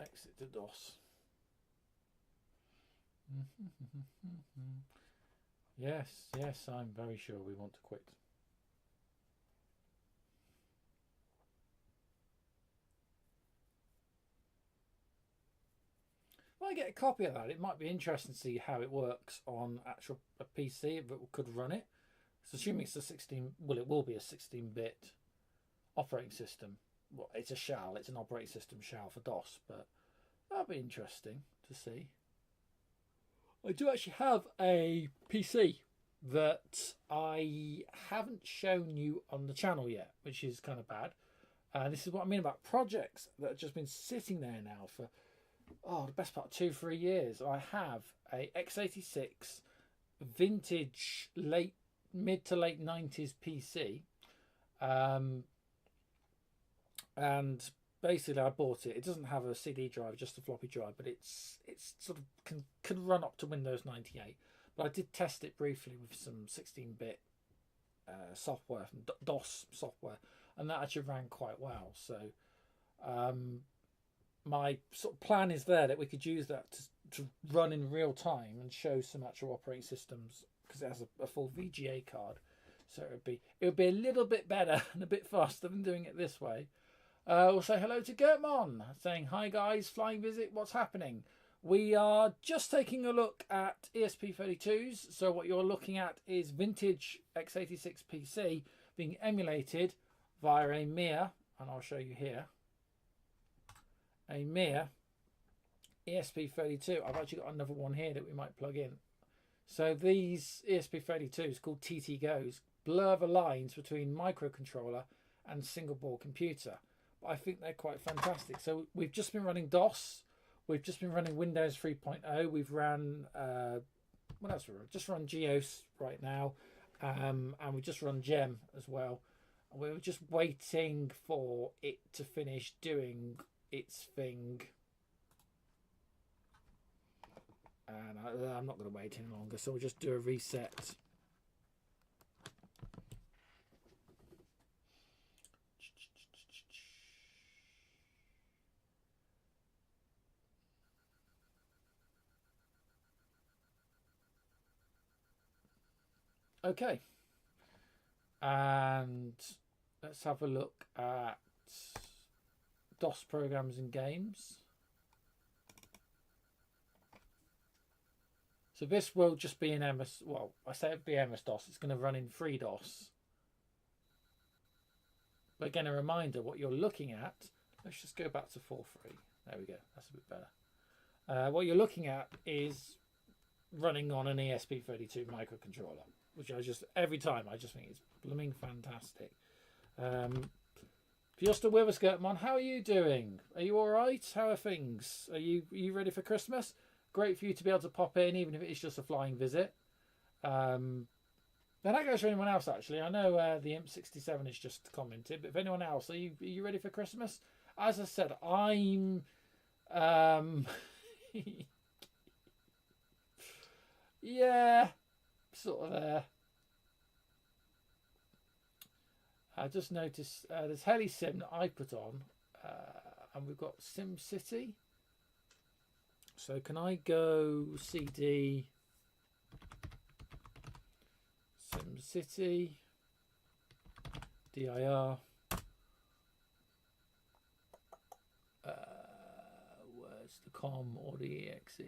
Exit to DOS. Yes, I'm very sure we want to quit. If I get a copy of that, it might be interesting to see how it works on actual a PC if it could run it. So assuming it's a 16, well, it will be a 16-bit operating system. Well, it's a shell, it's an operating system shell for DOS, but that'll be interesting to see. I do actually have a PC that I haven't shown you on the channel yet, which is kind of bad. This is what I mean about projects that have just been sitting there now for the best part of 2-3 years. I have a x86 vintage mid to late 90s PC, and basically I bought it. It doesn't have a CD drive, just a floppy drive, but it's sort of can run up to Windows 98. But I did test it briefly with some 16-bit software from DOS software, and that actually ran quite well. So my sort of plan is there that we could use that to run in real time and show some actual operating systems, because it has a full VGA card. So it would be a little bit better and a bit faster than doing it this way. We'll say hello to Gertmon, saying, hi guys, flying visit, what's happening? We are just taking a look at ESP32s. So what you're looking at is vintage x86 PC being emulated via a mere, and I'll show you here, a mere ESP32. I've actually got another one here that we might plug in. So these ESP32s, called TT Goes, blur the lines between microcontroller and single board computer. I think they're quite fantastic. So we've just been running DOS, we've just been running Windows 3.0, we've ran what else we run? Just run GEOS right now, and we just run Gem as well. We were just waiting for it to finish doing its thing, and I'm not going to wait any longer, so we'll just do a reset. Okay, and let's have a look at DOS programs and games. So So this will just be in MS. Well, I say it'll be MS-DOS. It's going to run in FreeDOS. But again, a reminder, what you're looking at. Let's just go back to 4.3. There we go. That's a bit better. What you're looking at is running on an ESP32 microcontroller, which every time I just think it's blooming fantastic. If you're still with us, Gertmon, how are you doing? Are you all right? How are things? Are you ready for Christmas? Great for you to be able to pop in, even if it's just a flying visit. Then that goes for anyone else, actually. I know the Imp67 has just commented, but if anyone else, are you ready for Christmas? As I said, I'm... yeah, sort of there. I just noticed there's Heli Sim that I put on, and we've got Sim City. So can I go CD Sim City dir? Where's the COM or the exe?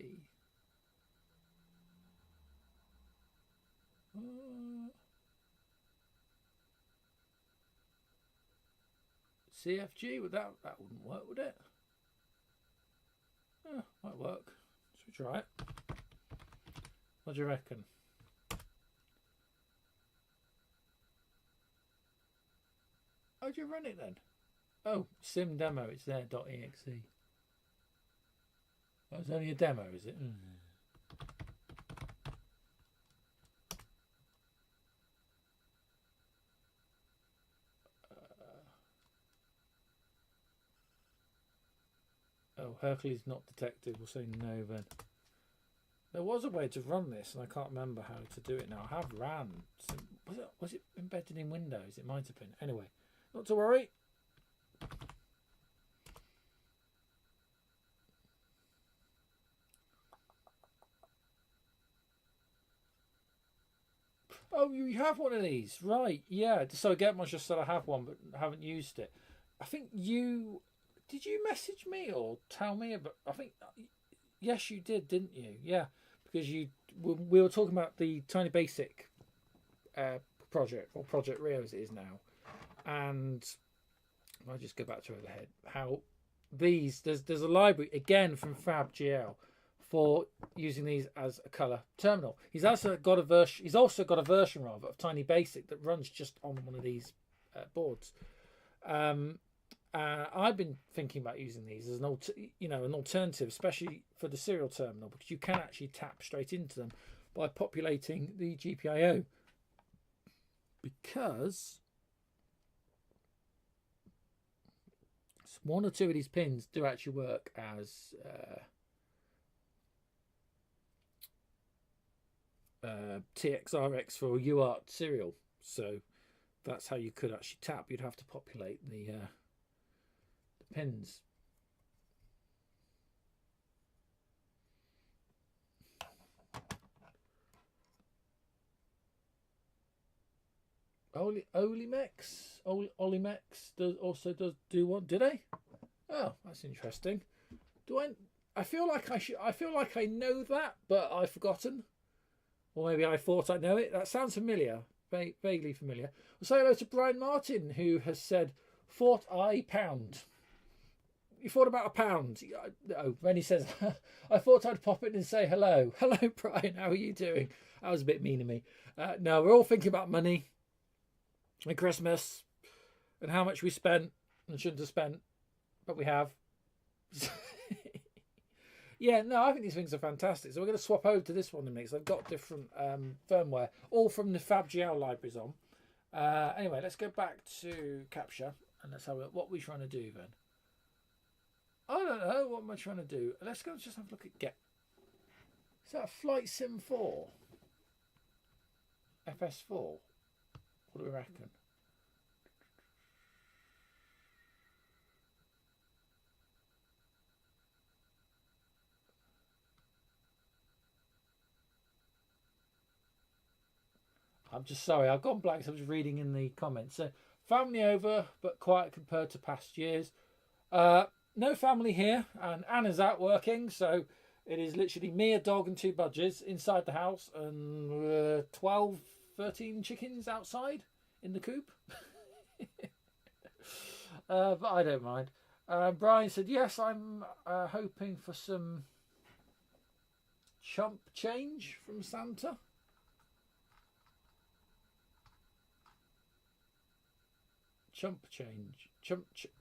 CFG, that wouldn't work, would it? Might work. Should we try it? What do you reckon? How do you run it then? Oh, sim demo, it's there, .exe. Oh, it's only a demo, is it? Oh, Hercules not detected. We'll say no then. There was a way to run this, and I can't remember how to do it now. I have ran some. Was it embedded in Windows? It might have been. Anyway, not to worry. Oh, you have one of these, right? Yeah. So Getmon's just said I have one, but haven't used it. I think you did. You message me or tell me about? I think yes, you did, didn't you? Yeah, because we were talking about the Tiny Basic project, or Project Rio as it is now, and I'll just go back to the head. How there's a library again from FabGL for using these as a color terminal. He's also got a version. He's also got a version rather of Tiny Basic that runs just on one of these boards. I've been thinking about using these as an alternative, especially for the serial terminal, because you can actually tap straight into them by populating the GPIO. Because one or two of these pins do actually work as TXRX for UART serial, so that's how you could actually tap. You'd have to populate the pins. Olimex does do one. Do they? Oh, that's interesting. I feel like I know that, but I've forgotten. Or maybe I thought I know it. That sounds familiar, vaguely familiar. We'll say hello to Brian Martin, who has said, "Thought I pound." You thought about a pound? Oh, when he says, "I thought I'd pop in and say hello." Hello, Brian. How are you doing? That was a bit mean of me. No, we're all thinking about money and Christmas and how much we spent and shouldn't have spent, but we have. Yeah, no, I think these things are fantastic. So we're going to swap over to this one in a minute. I've got different firmware, all from the FabGL libraries on. Anyway, let's go back to Capture and let's have a look. What are we trying to do then? I don't know. What am I trying to do? Let's go just have a look at Get. Is that a Flight Sim 4? FS4? What do we reckon? I'm just sorry, I've gone blank. So I'm just reading in the comments. So, family over, but quiet compared to past years. No family here, and Anna's out working, so It is literally me, a dog, and two budgies inside the house, and 12, 13 chickens outside in the coop. But I don't mind. Brian said, yes, I'm hoping for some chump change from Santa. Chump change.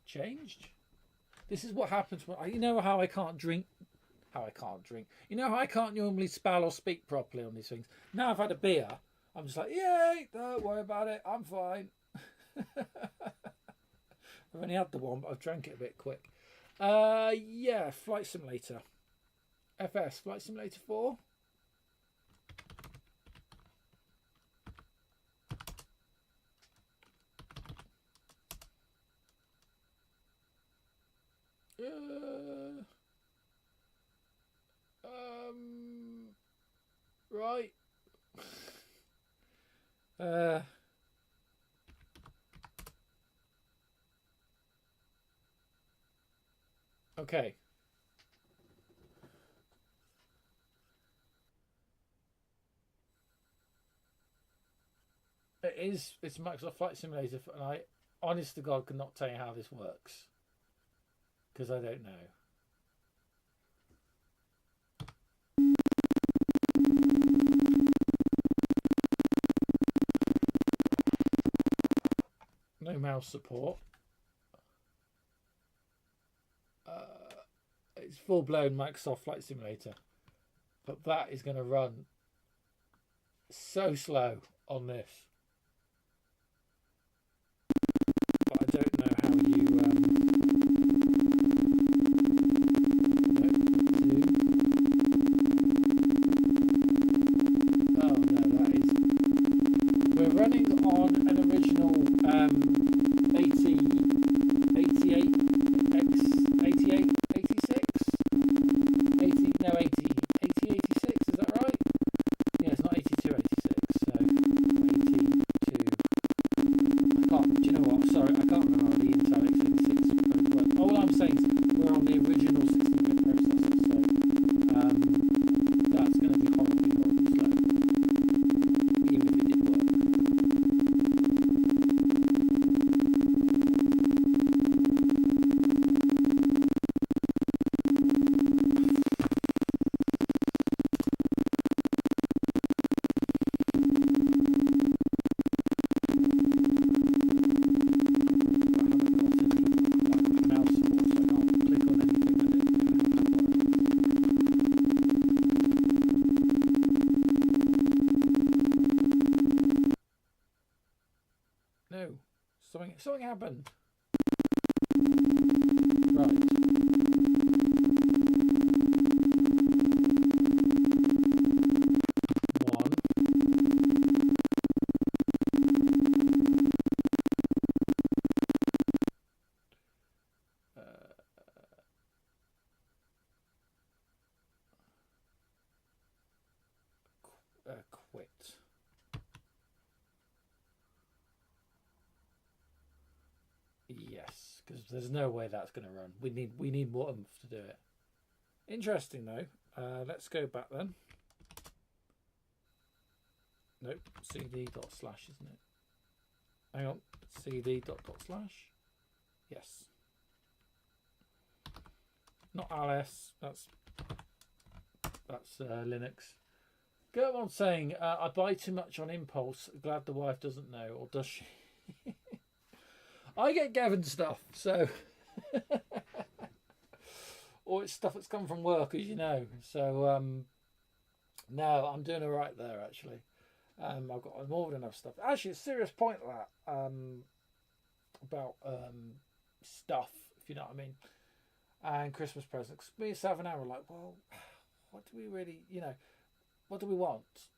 Changed? This is what happens when you know how I can't drink. You know how I can't normally spell or speak properly on these things. Now I've had a beer, I'm just like, yay, don't worry about it, I'm fine. I've only had the one, but I've drank it a bit quick. Yeah, Flight Simulator. FS, Flight Simulator 4. Right. Okay. It's Microsoft Flight Simulator, and I, honest to God, cannot tell you how this works. Because I don't know. No mouse support. It's full-blown Microsoft Flight Simulator. But that is going to run so slow on this. But I don't know how you... Oh, no, that is... We're running on an original 80, 88, X, 88, 86? 80, no, 80, 80, 86, is that right? Yeah, it's not 82, 86, so 82. I can't, do you know what? Sorry, I can't remember how the Intel x86 works. All I'm saying is we're on the original 16-bit processor, so that's going to be horribly slow, even if it did work. No, something happened. Right. One. Quit. Yes, because there's no way that's going to run. We need more oomph to do it. Interesting though. Let's go back then. Nope. CD dot slash, isn't it? Hang on. CD dot slash. Yes. Not ls. That's Linux. Go on saying I buy too much on impulse. Glad the wife doesn't know, or does she? I get Gavin stuff, so or it's stuff that's come from work, as you know. So no, I'm doing all right there actually. I've got more than enough stuff. Actually, a serious point that about stuff, if you know what I mean, and Christmas presents. Me and Sav and I were like, well, what do we really, what do we want?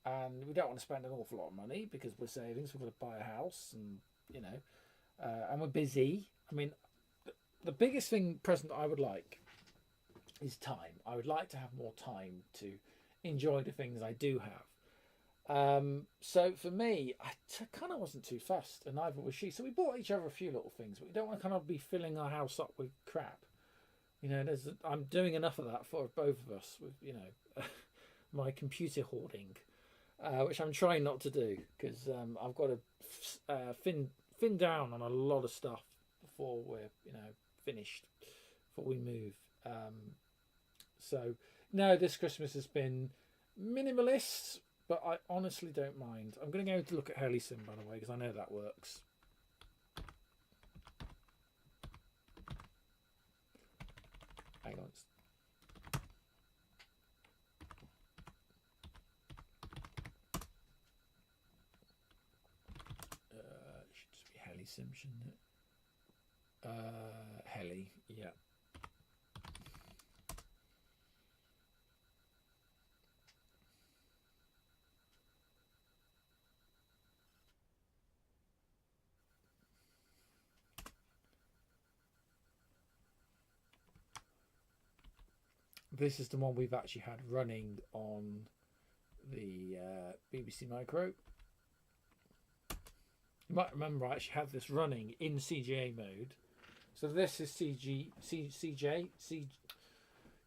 And we don't want to spend an awful lot of money because we're saving, so we've got to buy a house, and and we're busy. I mean, the biggest present I would like is time. I would like to have more time to enjoy the things I do have. So for me, I kind of wasn't too fussed, and neither was she. So we bought each other a few little things, but we don't want to kind of be filling our house up with crap. You know, I'm doing enough of that for both of us with, you know, my computer hoarding, which I'm trying not to do because I've got to thin down on a lot of stuff before we're, you know, finished, before we move. So no, this Christmas has been minimalist, but I honestly don't mind. I'm going to go to look at Hurley Sim, by the way, because I know that works. Hang on. It should just be Hurley Sim, shouldn't it? Heli, yeah. This is the one we've actually had running on the BBC Micro. You might remember I actually had this running in CGA mode. So this is CGA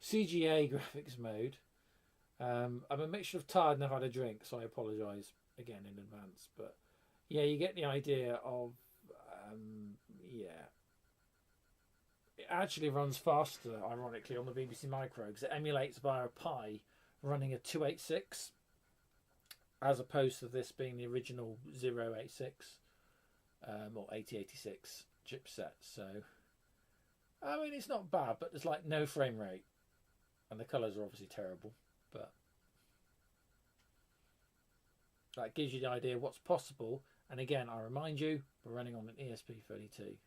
graphics mode. I'm a mixture of tired and I've had a drink, so I apologise again in advance. But yeah, you get the idea of yeah. It actually runs faster, ironically, on the BBC Micro because it emulates via a Pi running a 286 as opposed to this being the original 086 or 8086 chipset. So, I mean, it's not bad, but there's like no frame rate. And the colours are obviously terrible, but that gives you the idea of what's possible. And again, I remind you, we're running on an ESP32.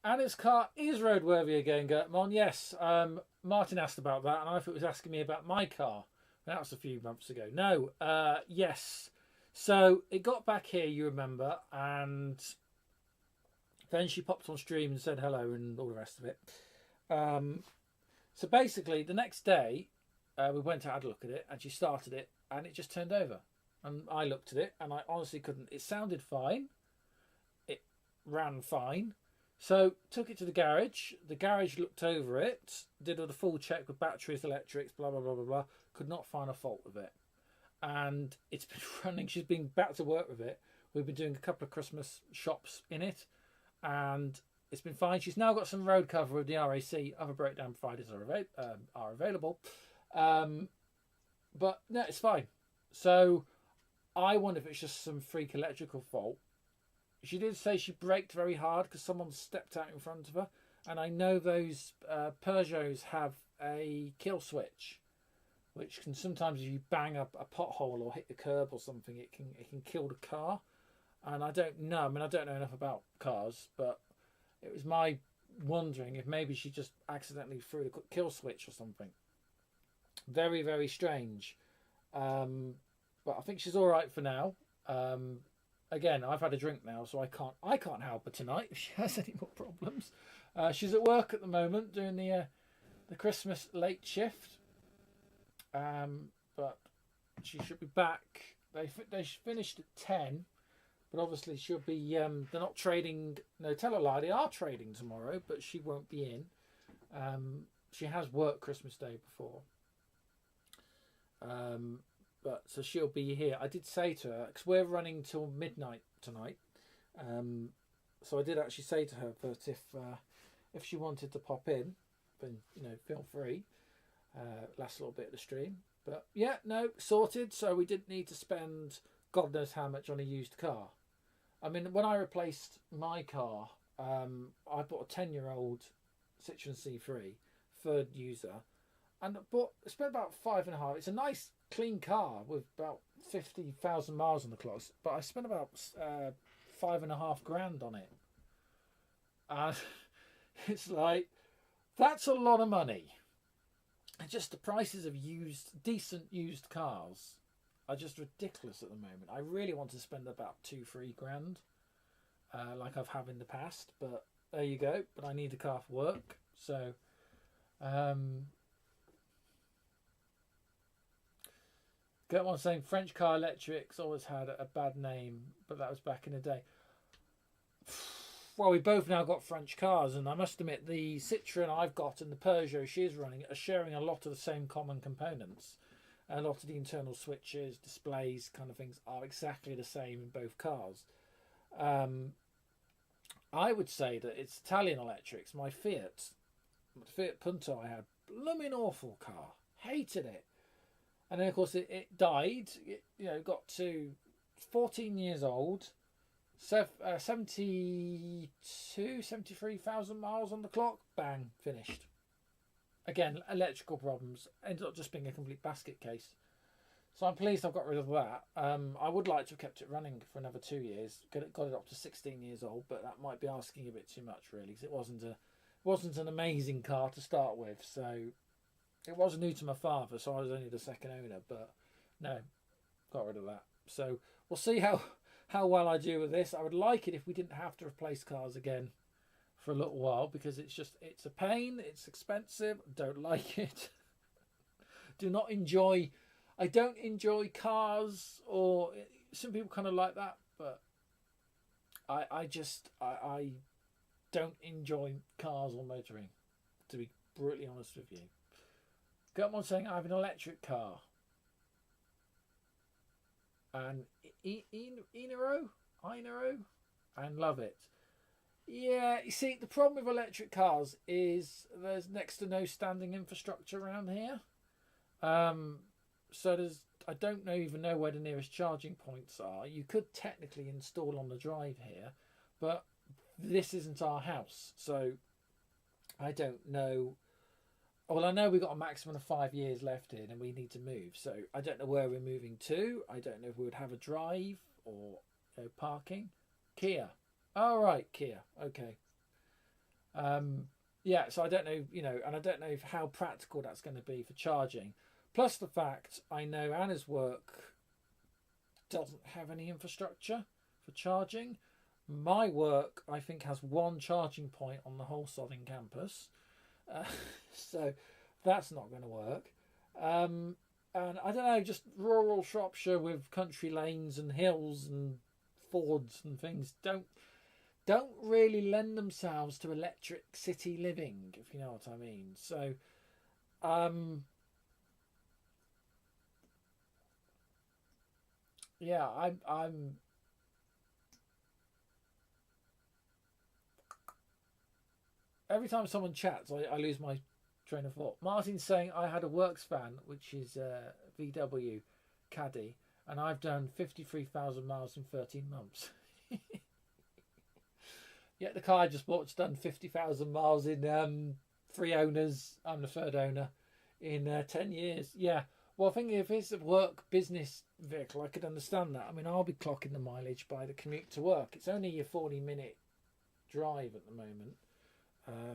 And its car is roadworthy again, Gertmon. Yes, Martin asked about that, and I thought it was asking me about my car. That was a few months ago. No, yes. So it got back here, you remember, and then she popped on stream and said hello and all the rest of it. So basically, the next day, we went out, had a look at it, and she started it, and it just turned over. And I looked at it, and I honestly couldn't. It sounded fine. It ran fine. So took it to the garage. The garage looked over it, did a full check with batteries, electrics, blah blah blah blah blah. Could not find a fault with it, and it's been running. She's been back to work with it. We've been doing a couple of Christmas shops in it, and it's been fine. She's now got some road cover with the RAC. Other breakdown providers are available, but no, it's fine. So I wonder if it's just some freak electrical fault. She did say she braked very hard because someone stepped out in front of her. And I know those Peugeots have a kill switch, which can sometimes, if you bang up a pothole or hit the curb or something, it can kill the car. And I don't know. I mean, I don't know enough about cars, but it was my wondering if maybe she just accidentally threw the kill switch or something. Very, very strange. But I think she's all right for now. Again, I've had a drink now, so I can't help her tonight if she has any more problems. She's at work at the moment doing the Christmas late shift, but she should be back. They finished at 10, but obviously she'll be. They're not trading. No, tell a lie. They are trading tomorrow, but she won't be in. She has worked Christmas Day before. But so she'll be here. I did say to her, because we're running till midnight tonight. So I did actually say to her that if she wanted to pop in, then feel free. Last little bit of the stream. But yeah, no, sorted. So we didn't need to spend God knows how much on a used car. I mean, when I replaced my car, I bought a 10-year-old Citroen C3 third user, and spent about $5.5. It's a nice clean car with about 50,000 miles on the clock, but I spent about $5.5 on it. And it's like, that's a lot of money. And just the prices of decent used cars are just ridiculous at the moment. I really want to spend about $2-3 like I've had in the past, but there you go. But I need a car for work, so Get one saying French car electrics always had a bad name, but that was back in the day. Well, we both now got French cars, and I must admit the Citroen I've got and the Peugeot she's running are sharing a lot of the same common components. A lot of the internal switches, displays, kind of things are exactly the same in both cars. I would say that it's Italian electrics. My Fiat Punto I had, blooming awful car. Hated it. And then, of course, it died. It, got to 14 years old. 73,000 miles on the clock. Bang, finished. Again, electrical problems. Ended up just being a complete basket case. So I'm pleased I've got rid of that. I would like to have kept it running for another 2 years. Got it up to 16 years old, but that might be asking a bit too much, really, because it wasn't an amazing car to start with. So it was new to my father, so I was only the second owner. But no, got rid of that. So we'll see how well I do with this. I would like it if we didn't have to replace cars again for a little while, because it's a pain. It's expensive. Don't like it. I don't enjoy cars, or some people kind of like that, but I don't enjoy cars or motoring, to be brutally honest with you. Got one saying I have an electric car. And Inero, and love it. Yeah, you see, the problem with electric cars is there's next to no standing infrastructure around here. So I don't even know where the nearest charging points are. You could technically install on the drive here, but this isn't our house, so I don't know. Well, I know we've got a maximum of 5 years left here and we need to move, so I don't know where we're moving to. I don't know if we would have a drive or parking. Kia. Oh, right, Kia. Okay. Yeah, so I don't know, and I don't know how practical that's going to be for charging. Plus the fact I know Anna's work doesn't have any infrastructure for charging. My work, I think, has one charging point on the whole sodding campus. So that's not going to work. And I don't know, just rural Shropshire with country lanes and hills and fords and things don't really lend themselves to electric city living, if you know what I mean. So, yeah, I'm every time someone chats, I lose my train of thought. Martin's saying I had a Works van, which is VW Caddy, and I've done 53,000 miles in 13 months. Yet the car I just bought's done 50,000 miles in 3 owners. I'm the 3rd owner in 10 years. Yeah. Well, I think if it's a work business vehicle, I could understand that. I mean, I'll be clocking the mileage by the commute to work. It's only a 40-minute drive at the moment.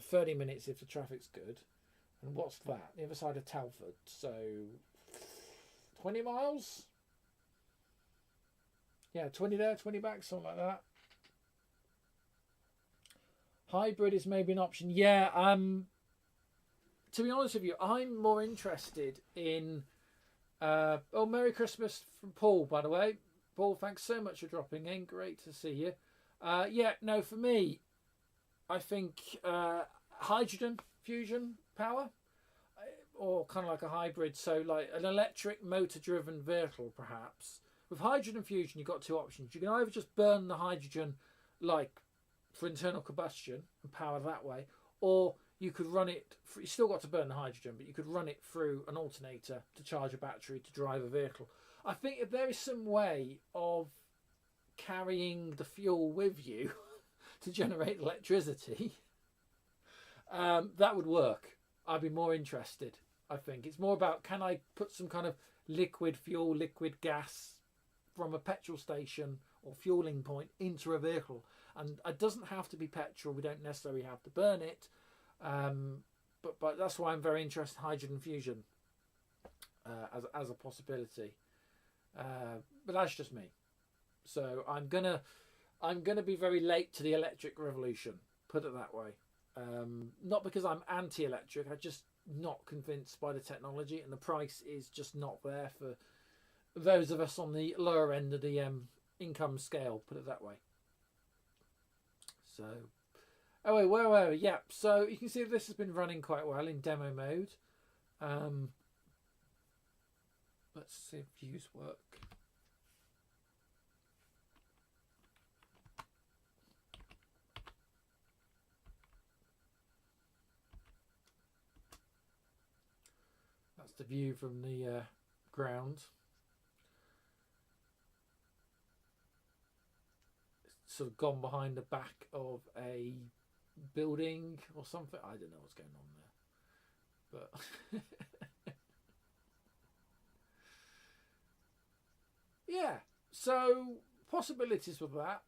30 minutes if the traffic's good. And what's that? The other side of Telford. So 20 miles? Yeah, 20 there, 20 back, something like that. Hybrid is maybe an option. Yeah, to be honest with you, I'm more interested in Merry Christmas from Paul, by the way. Paul, thanks so much for dropping in. Great to see you. Yeah, no, for me, I think hydrogen fusion power, or kind of like a hybrid, so like an electric motor-driven vehicle, perhaps. With hydrogen fusion, you've got 2 options. You can either just burn the hydrogen, like for internal combustion, and power that way, or you could run it. You still got to burn the hydrogen, but you could run it through an alternator to charge a battery to drive a vehicle. I think if there is some way of carrying the fuel with you to generate electricity, that would work. I'd be more interested. I think it's more about, can I put some kind of liquid fuel, liquid gas from a petrol station or fueling point into a vehicle, and it doesn't have to be petrol. We don't necessarily have to burn it, but that's why I'm very interested in hydrogen fusion as a possibility. But that's just me. So I'm gonna be very late to the electric revolution. Put it that way. Not because I'm anti-electric. I'm just not convinced by the technology, and the price is just not there for those of us on the lower end of the income scale, put it that way. So, oh wait, where were we? Yeah, so you can see this has been running quite well in demo mode. Let's see if views work. That's the view from the ground. It's sort of gone behind the back of a building or something. I don't know what's going on there. But yeah, so possibilities with that.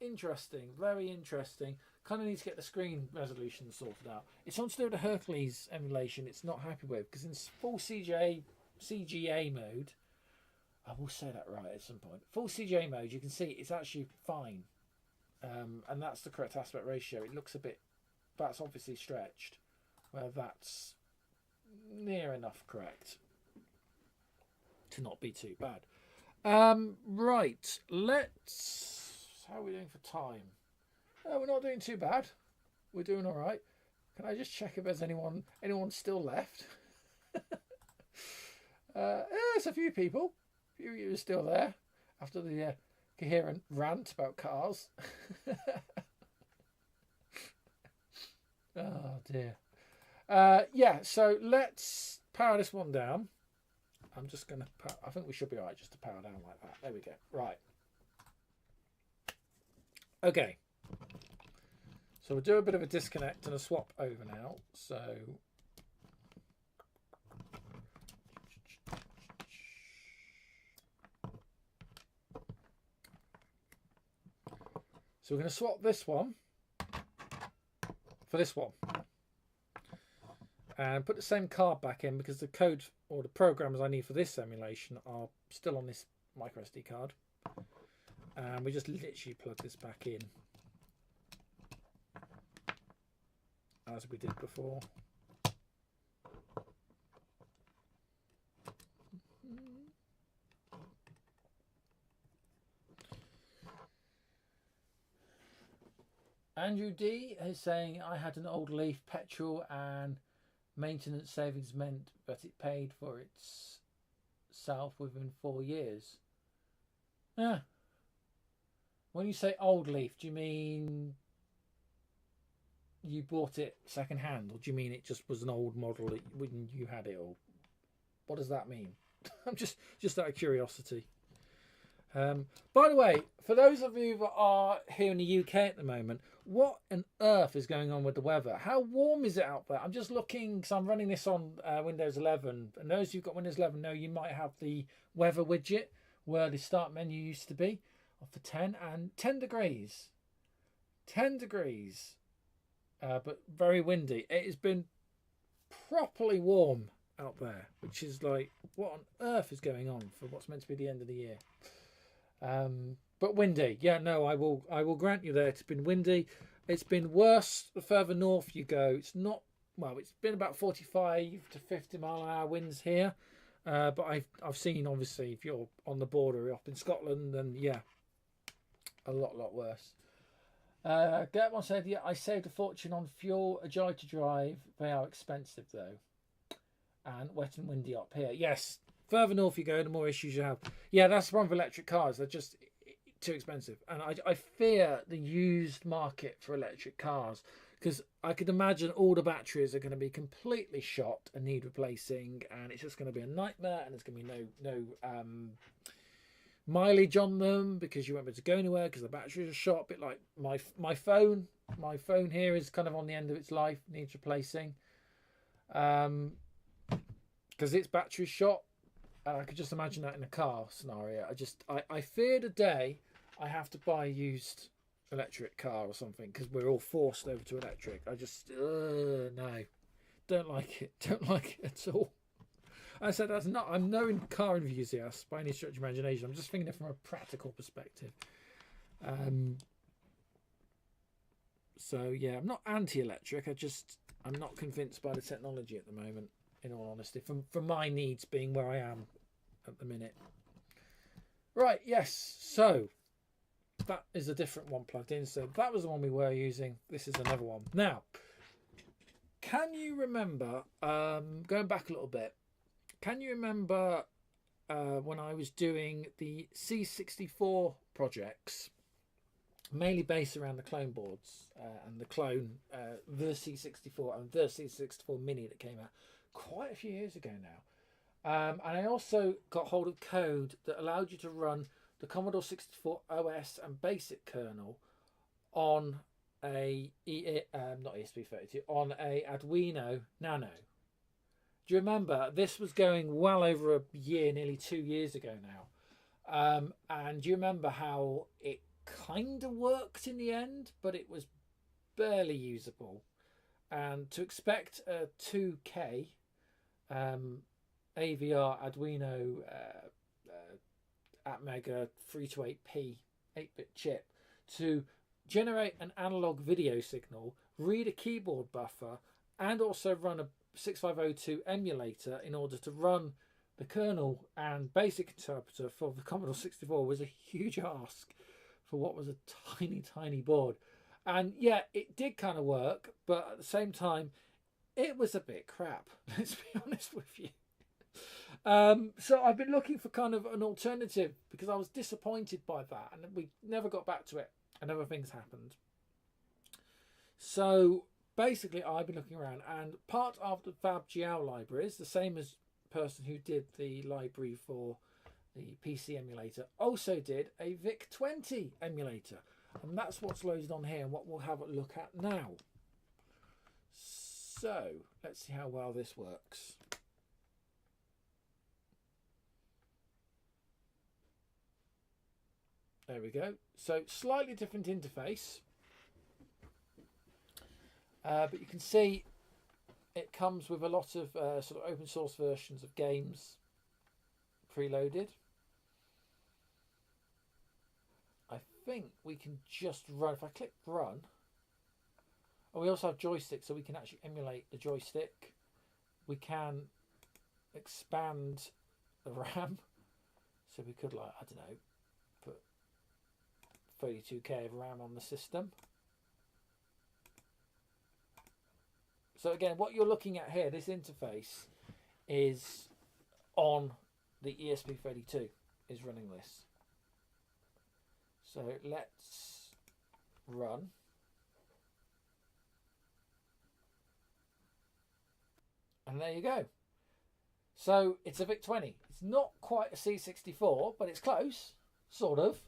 Interesting, very interesting. Kind of need to get the screen resolution sorted out. It's on still the Hercules emulation. It's not happy with because in full CGA mode, I will say that right at some point. Full CGA mode, you can see it's actually fine, and that's the correct aspect ratio. It looks a bit, that's obviously stretched, where that's near enough correct to not be too bad. Right, let's. How are we doing for time? Oh, we're not doing too bad. We're doing all right. Can I just check if there's anyone still left? There's a few people. A few of you are still there after the coherent rant about cars. Oh dear. Yeah. So let's power this one down. I'm just gonna. I think we should be all right just to power down like that. There we go. Right. Okay, so we'll do a bit of a disconnect and a swap over now. So we're going to swap this one for this one and put the same card back in because the code or the programs I need for this emulation are still on this micro SD card. And we just literally plug this back in as we did before. Andrew D is saying, I had an old Leaf petrol and maintenance savings meant that it paid for itself within 4 years. Yeah. When you say old Leaf, do you mean you bought it second hand, or do you mean it just was an old model that when you had it, or what does that mean? I'm just out of curiosity. By the way, for those of you that are here in the UK at the moment, what on earth is going on with the weather? How warm is it out there? I'm just looking because I'm running this on Windows 11, and those who've got Windows 11 know you might have the weather widget where the start menu used to be. For 10 and 10 degrees, but very windy. It has been properly warm out there, which is like, what on earth is going on for what's meant to be the end of the year? But windy. Yeah, no, I will grant you that it's been windy. It's been worse the further north you go. It's not, well, it's been about 45 to 50 mile an hour winds here, but I've seen, obviously, if you're on the border up in Scotland, then yeah, a lot worse. Gertman said, yeah, I saved a fortune on fuel, a joy to drive. They are expensive though. And wet and windy up here. Yes, further north you go, the more issues you have. Yeah, that's the problem with electric cars. They're just too expensive. And I fear the used market for electric cars, because I could imagine all the batteries are going to be completely shot and need replacing, and it's just going to be a nightmare, and there's going to be no mileage on them because you won't be able to go anywhere because the batteries are shot. A bit like my phone here is kind of on the end of its life, needs replacing because its battery's shot, and I could just imagine that in a car scenario. I fear the day I have to buy a used electric car or something because we're all forced over to electric. I just no, don't like it at all. I said that's not. I'm no car enthusiast by any stretch of imagination. I'm just thinking it from a practical perspective. So yeah, I'm not anti-electric. I'm not convinced by the technology at the moment. In all honesty, from my needs being where I am at the minute. Right, yes. So that is a different one plugged in. So that was the one we were using. This is another one. Now, can you remember, going back a little bit, can you remember when I was doing the C64 projects, mainly based around the clone boards and the clone, the C64 and the C64 Mini that came out quite a few years ago now. And I also got hold of code that allowed you to run the Commodore 64 OS and BASIC kernel on not ESP32, on a Arduino Nano. Do you remember? This was going well over a year, nearly 2 years ago now. And do you remember how it kind of worked in the end, but it was barely usable? And to expect a 2K AVR Arduino Atmega 328p 8-bit chip to generate an analog video signal, read a keyboard buffer, and also run a 6502 emulator in order to run the kernel and basic interpreter for the Commodore 64 was a huge ask for what was a tiny board. And yeah, it did kind of work, but at the same time, it was a bit crap. Let's be honest with you. So I've been looking for kind of an alternative because I was disappointed by that, and we never got back to it, and other things happened. So basically, I've been looking around, and part of the FabGL library is the same as the person who did the library for the PC emulator also did a VIC-20 emulator, and that's what's loaded on here and what we'll have a look at now. So let's see how well this works. There we go. So slightly different interface, but you can see it comes with a lot of sort of open source versions of games preloaded. I think we can just run. If I click run, oh, we also have joystick, so we can actually emulate the joystick. We can expand the RAM, so we could, like, I don't know, put 32K of RAM on the system. So again, what you're looking at here, this interface is on the ESP32 is running this. So let's run. And there you go. So it's a VIC-20. It's not quite a C64, but it's close, sort of.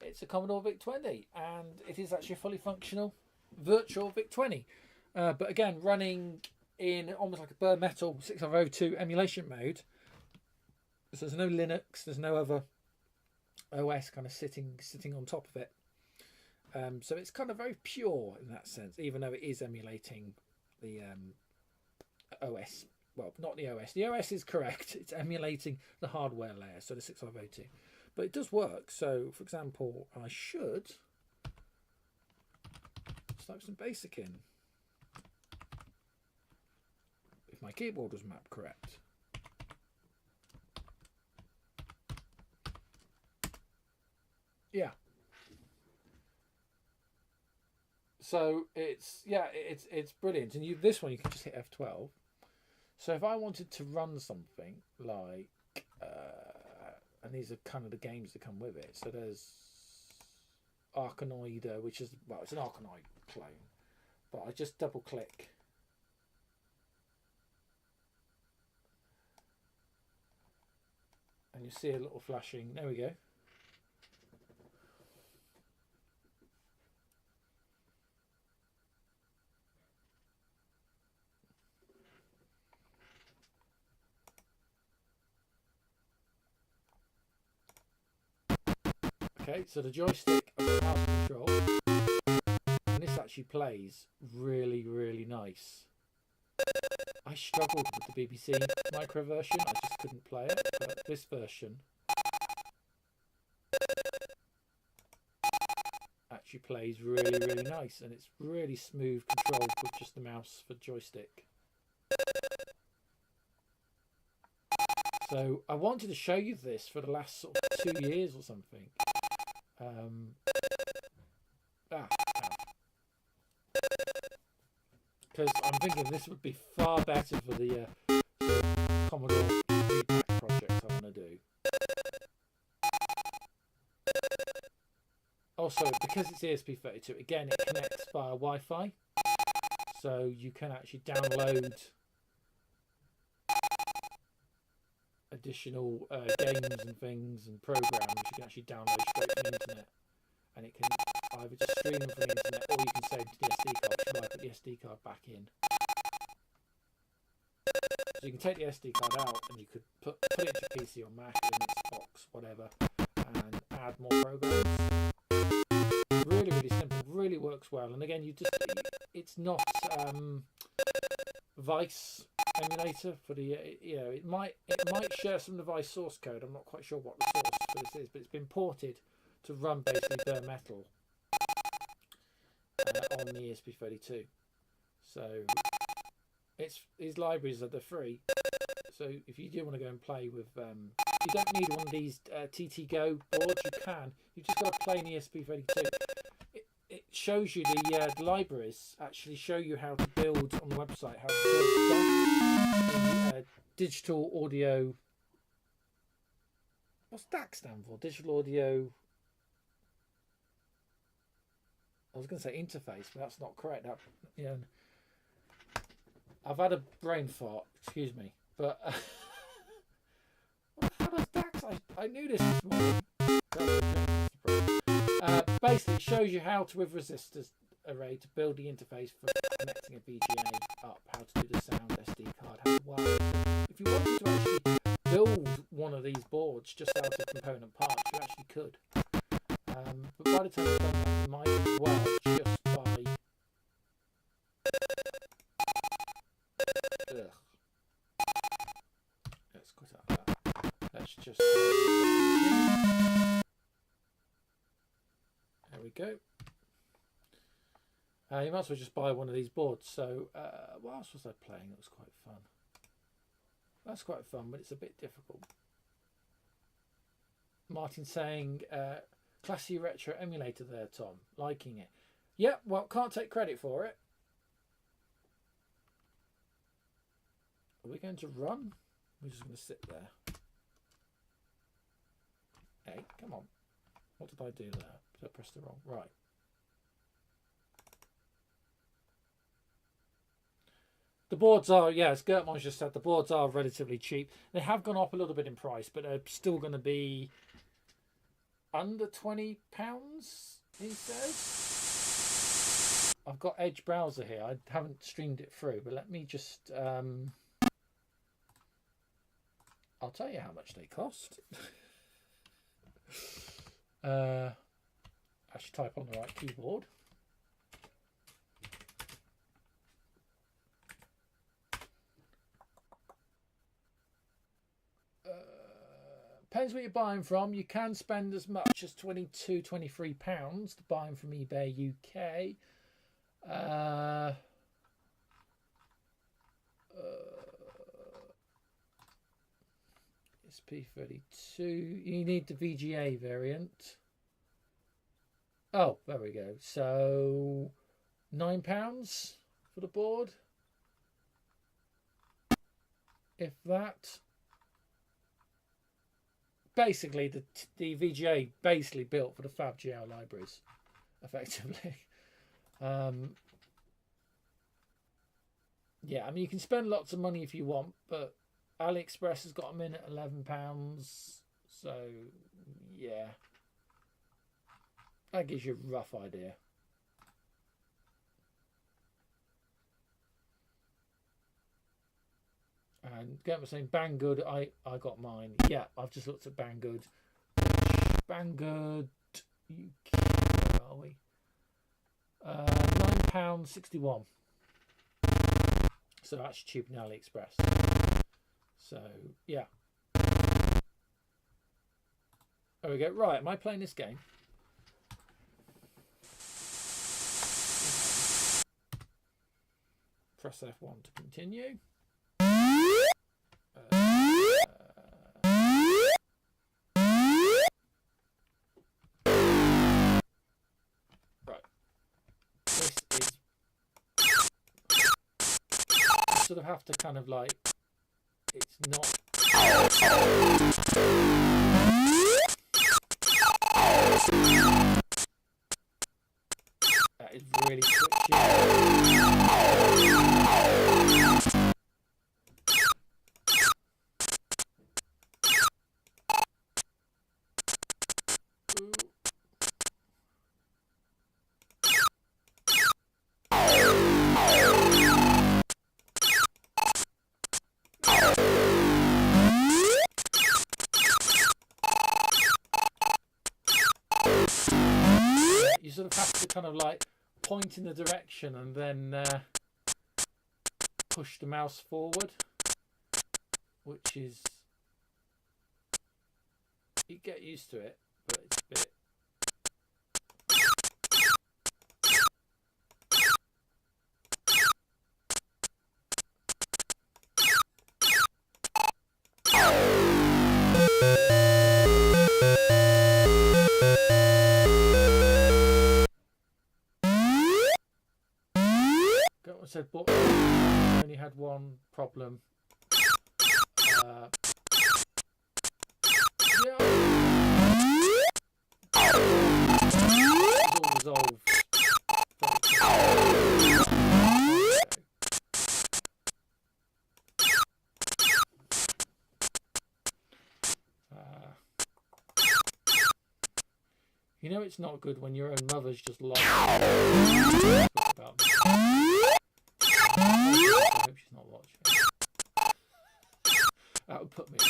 It's a Commodore VIC-20, and it is actually a fully functional virtual VIC-20. But again, running in almost like a bare metal 6502 emulation mode. So there's no Linux, there's no other OS kind of sitting on top of it. So it's kind of very pure in that sense, even though it is emulating the OS. Well, not the OS. The OS is correct. It's emulating the hardware layer, so the 6502. But it does work. So, for example, I should type some BASIC in. If my keyboard was mapped correct. Yeah. So it's brilliant. And this one you can just hit F12. So if I wanted to run something like, and these are kind of the games that come with it. So there's Arkanoid, which is, well, it's an Arkanoid clone. But I just double click. And you see a little flashing. There we go. Okay, so the joystick of the mouse control, and this actually plays really, really nice. I struggled with the BBC micro version, I just couldn't play it, but this version actually plays really, really nice, and it's really smooth control with just the mouse for joystick. So I wanted to show you this for the last sort of 2 years or something. Because I'm thinking this would be far better for the Commodore repack project I want to do. Also, because it's ESP32, again, it connects via Wi-Fi. So you can actually download additional games and things and programs. You can actually download straight from the internet. And it can either just stream them from the internet or you can save to the SD card. So I put the SD card back in. So you can take the SD card out and you could put it into your PC or Mac, Linux, Xbox, whatever, and add more programs. Really, really simple. Really works well. And again, it's not Vice emulator for the it might share some of the Vice source code. I'm not quite sure what the source for this is, but it's been ported to run basically bare metal on the ESP32. So these libraries are free. So if you do want to go and play with, you don't need one of these TT Go boards. You can. You've just got to play in ESP32. It shows you the libraries actually show you how to build on the website how to build digital audio. What's DAC stand for? Digital audio. I was going to say interface, but that's not correct. I've had a brain fart. Excuse me, but how does DAX? I knew this morning. Basically, it shows you how to, with resistors array, to build the interface for connecting a VGA up, how to do the sound SD card, how to wire it. If you wanted to actually build one of these boards just out of component parts, you actually could. But by the time you've done that, you might as well just buy. Let's quit out that. Let's just. There we go. You might as well just buy one of these boards. So, what else was I playing? It was quite fun. That's quite fun, but it's a bit difficult. Martin saying, classy retro emulator there, Tom. Liking it. Yeah, well, can't take credit for it. Are we going to run? We're just going to sit there. Hey, come on. What did I do there? Did I press the wrong? Right. The boards are, as Gertmon's just said, the boards are relatively cheap. They have gone up a little bit in price, but they're still going to be under £20, he says. I've got Edge browser here. I haven't streamed it through, but let me just I'll tell you how much they cost. I should type on the right keyboard. Depends where you're buying from. You can spend as much as £22, £23 to buy them from eBay UK. SP32. You need the VGA variant. Oh, there we go. So £9 for the board. If that. Basically, the VGA basically built for the FabGL libraries, effectively. Yeah, I mean, you can spend lots of money if you want, but AliExpress has got them in at £11. So, yeah. That gives you a rough idea. And Gert was saying Banggood, I got mine. Yeah, I've just looked at Banggood. Banggood UK, where are we? £9.61. So that's cheaper than AliExpress. So yeah. There we go. Right, am I playing this game? Press F1 to continue. sort of have to kind of like, it's not. That is really twitchy. You sort of have to kind of like point in the direction and then push the mouse forward, which is, you get used to it, but it's a bit. I said, but I only had one problem. Yeah. It's all resolved. You know it's not good when your own mother's just like about me. I hope she's not watching. That would put me off.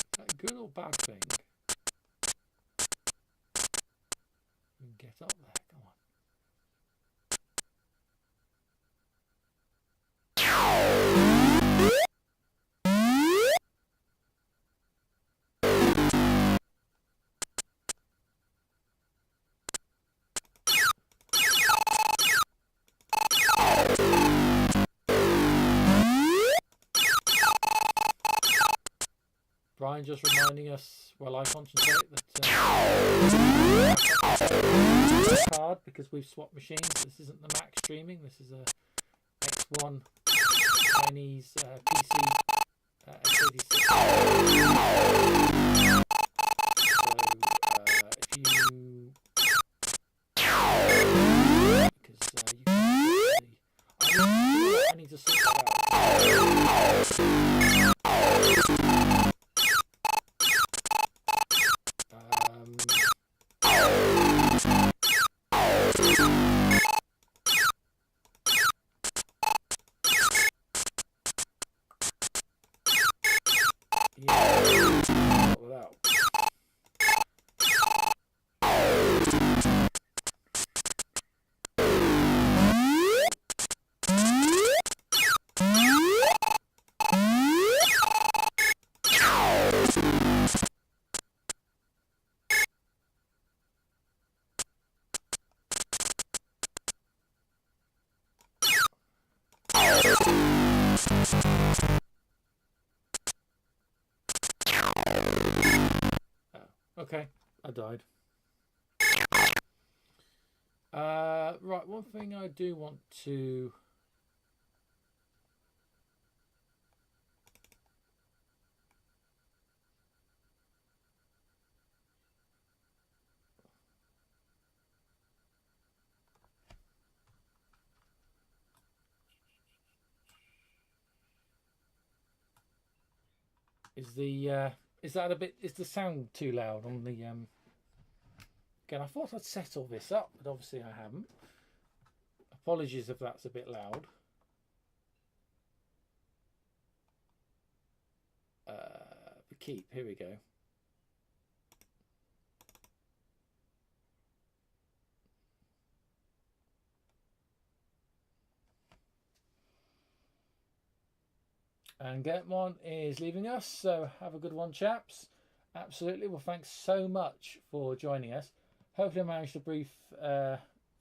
Is that a good or bad thing? You can get up there, come on. Brian just reminding us while I concentrate that card, because we've swapped machines. This isn't the Mac streaming. This is a X1 Chinese PC x86. So if you, because you can I need to sort that out. Okay, I died. Right, one thing I do want to is that a bit, is the sound too loud on the again, I thought I'd set all this up, but obviously I haven't. Apologies if that's a bit loud. The keep, here we go. And Get One is leaving us, so have a good one, chaps. Absolutely. Well, thanks so much for joining us. Hopefully I managed to brief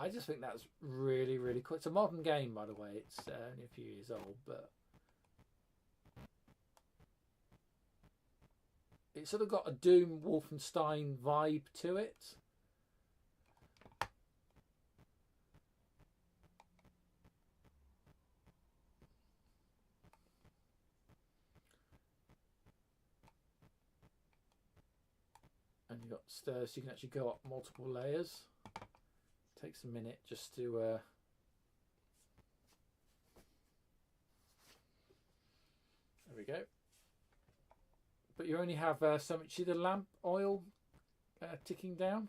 I just think that's really, really cool. It's a modern game, by the way. It's only a few years old, but it's sort of got a Doom Wolfenstein vibe to it. And you've got stairs, so you can actually go up multiple layers. Takes a minute just to there we go. But you only have so much. See the lamp oil ticking down.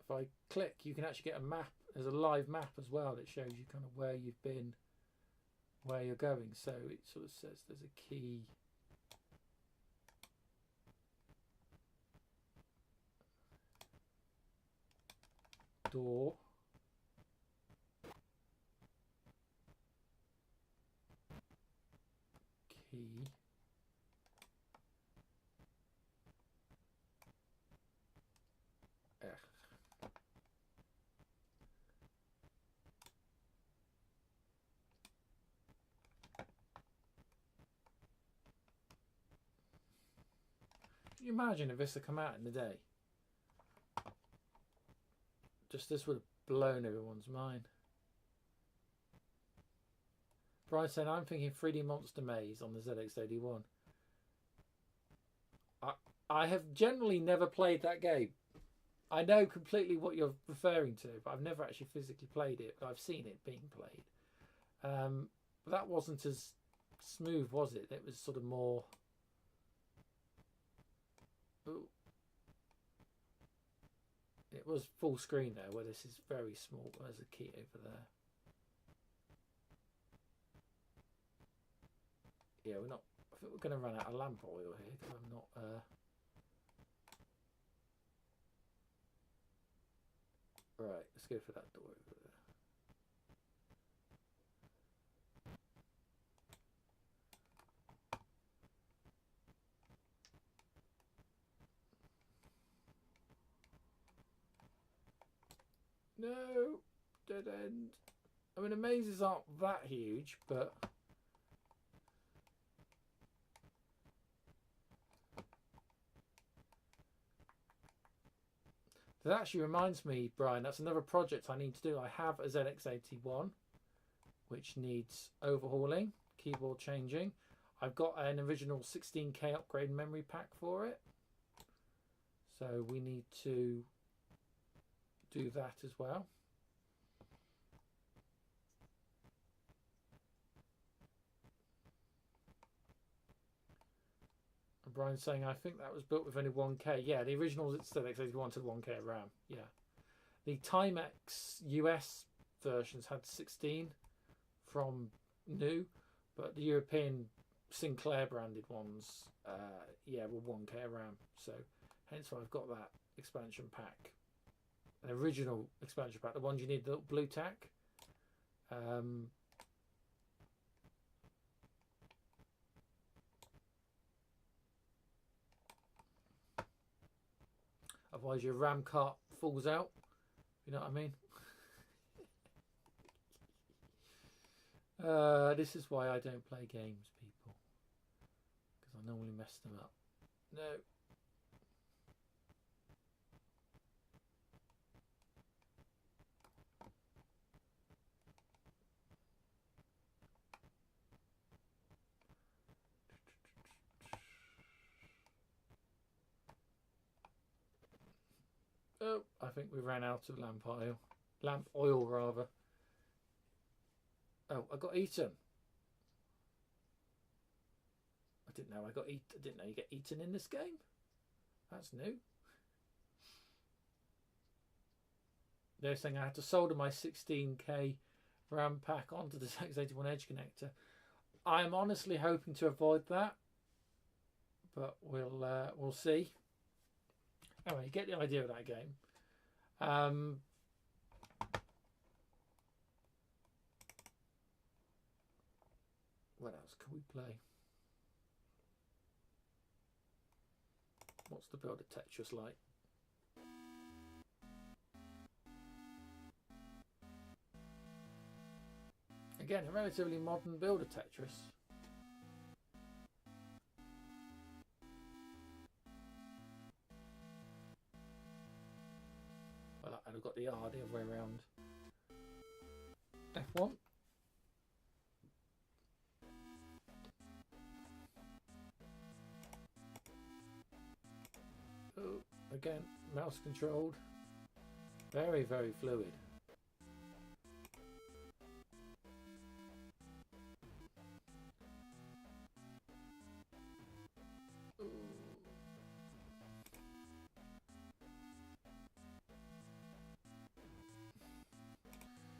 If I click, you can actually get a map. There's a live map as well that shows you kind of where you've been, where you're going. So it sort of says there's a key. Door. Key. Can you imagine if this had come out in the day? Just this would have blown everyone's mind. Brian saying, I'm thinking 3D Monster Maze on the ZX81. I have generally never played that game. I know completely what you're referring to, but I've never actually physically played it. But I've seen it being played. But that wasn't as smooth, was it? It was sort of more... Ooh. It was full screen there, where this is very small. There's a key over there. Yeah, we're not... I think we're going to run out of lamp oil here, because I'm not... Right, let's go for that door over there. No! Dead end. I mean, the mazes aren't that huge, but... That actually reminds me, Brian, that's another project I need to do. I have a ZX81, which needs overhauling, keyboard changing. I've got an original 16K upgrade memory pack for it. So we need to do that as well. Brian's saying, I think that was built with only 1K. Yeah, the original ZX81 had 1K RAM. Yeah. The Timex US versions had 16 from new, but the European Sinclair branded ones, yeah, were 1K RAM. So hence why I've got that expansion pack. An original expansion pack, the ones you need, the blue tack. Otherwise your RAM cart falls out. You know what I mean? This is why I don't play games, people. Because I normally mess them up. No. Oh, I think we ran out of lamp oil. Lamp oil, rather. Oh, I got eaten. I didn't know I got eaten. I didn't know you get eaten in this game. That's new. They're saying I had to solder my 16K RAM pack onto the X81 Edge connector. I'm honestly hoping to avoid that, but we'll see. Anyway, you get the idea of that game. What else can we play? What's the build of Tetris like? Again, a relatively modern build of Tetris. Well, I've got the R the other way around. F1. Oh, again, mouse controlled. Very, very fluid.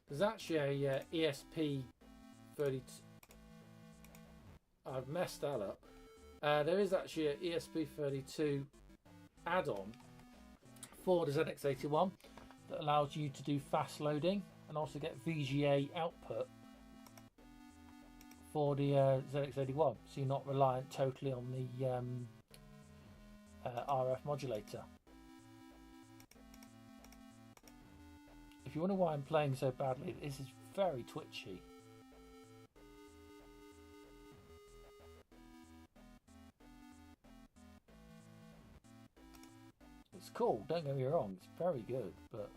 There's actually a ESP32. I've messed that up. There is actually an ESP32 add-on for the ZX81 that allows you to do fast loading and also get VGA output for the ZX81, so you're not reliant totally on the RF modulator. If you wonder why I'm playing so badly, this is very twitchy. It's cool, don't get me wrong, it's very good, but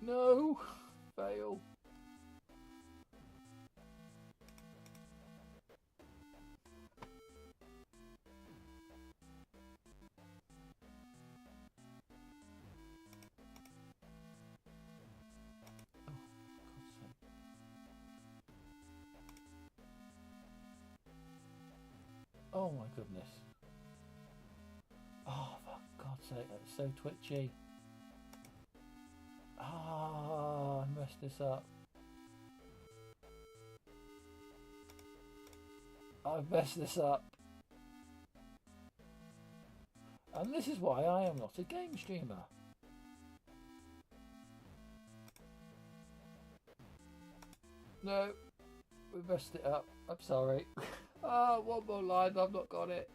no, fail. Oh my goodness. Oh, for God's sake, that's so twitchy. Ah, I messed this up. I've messed this up. And this is why I am not a game streamer. No, we messed it up. I'm sorry. Ah, one more line, I've not got it.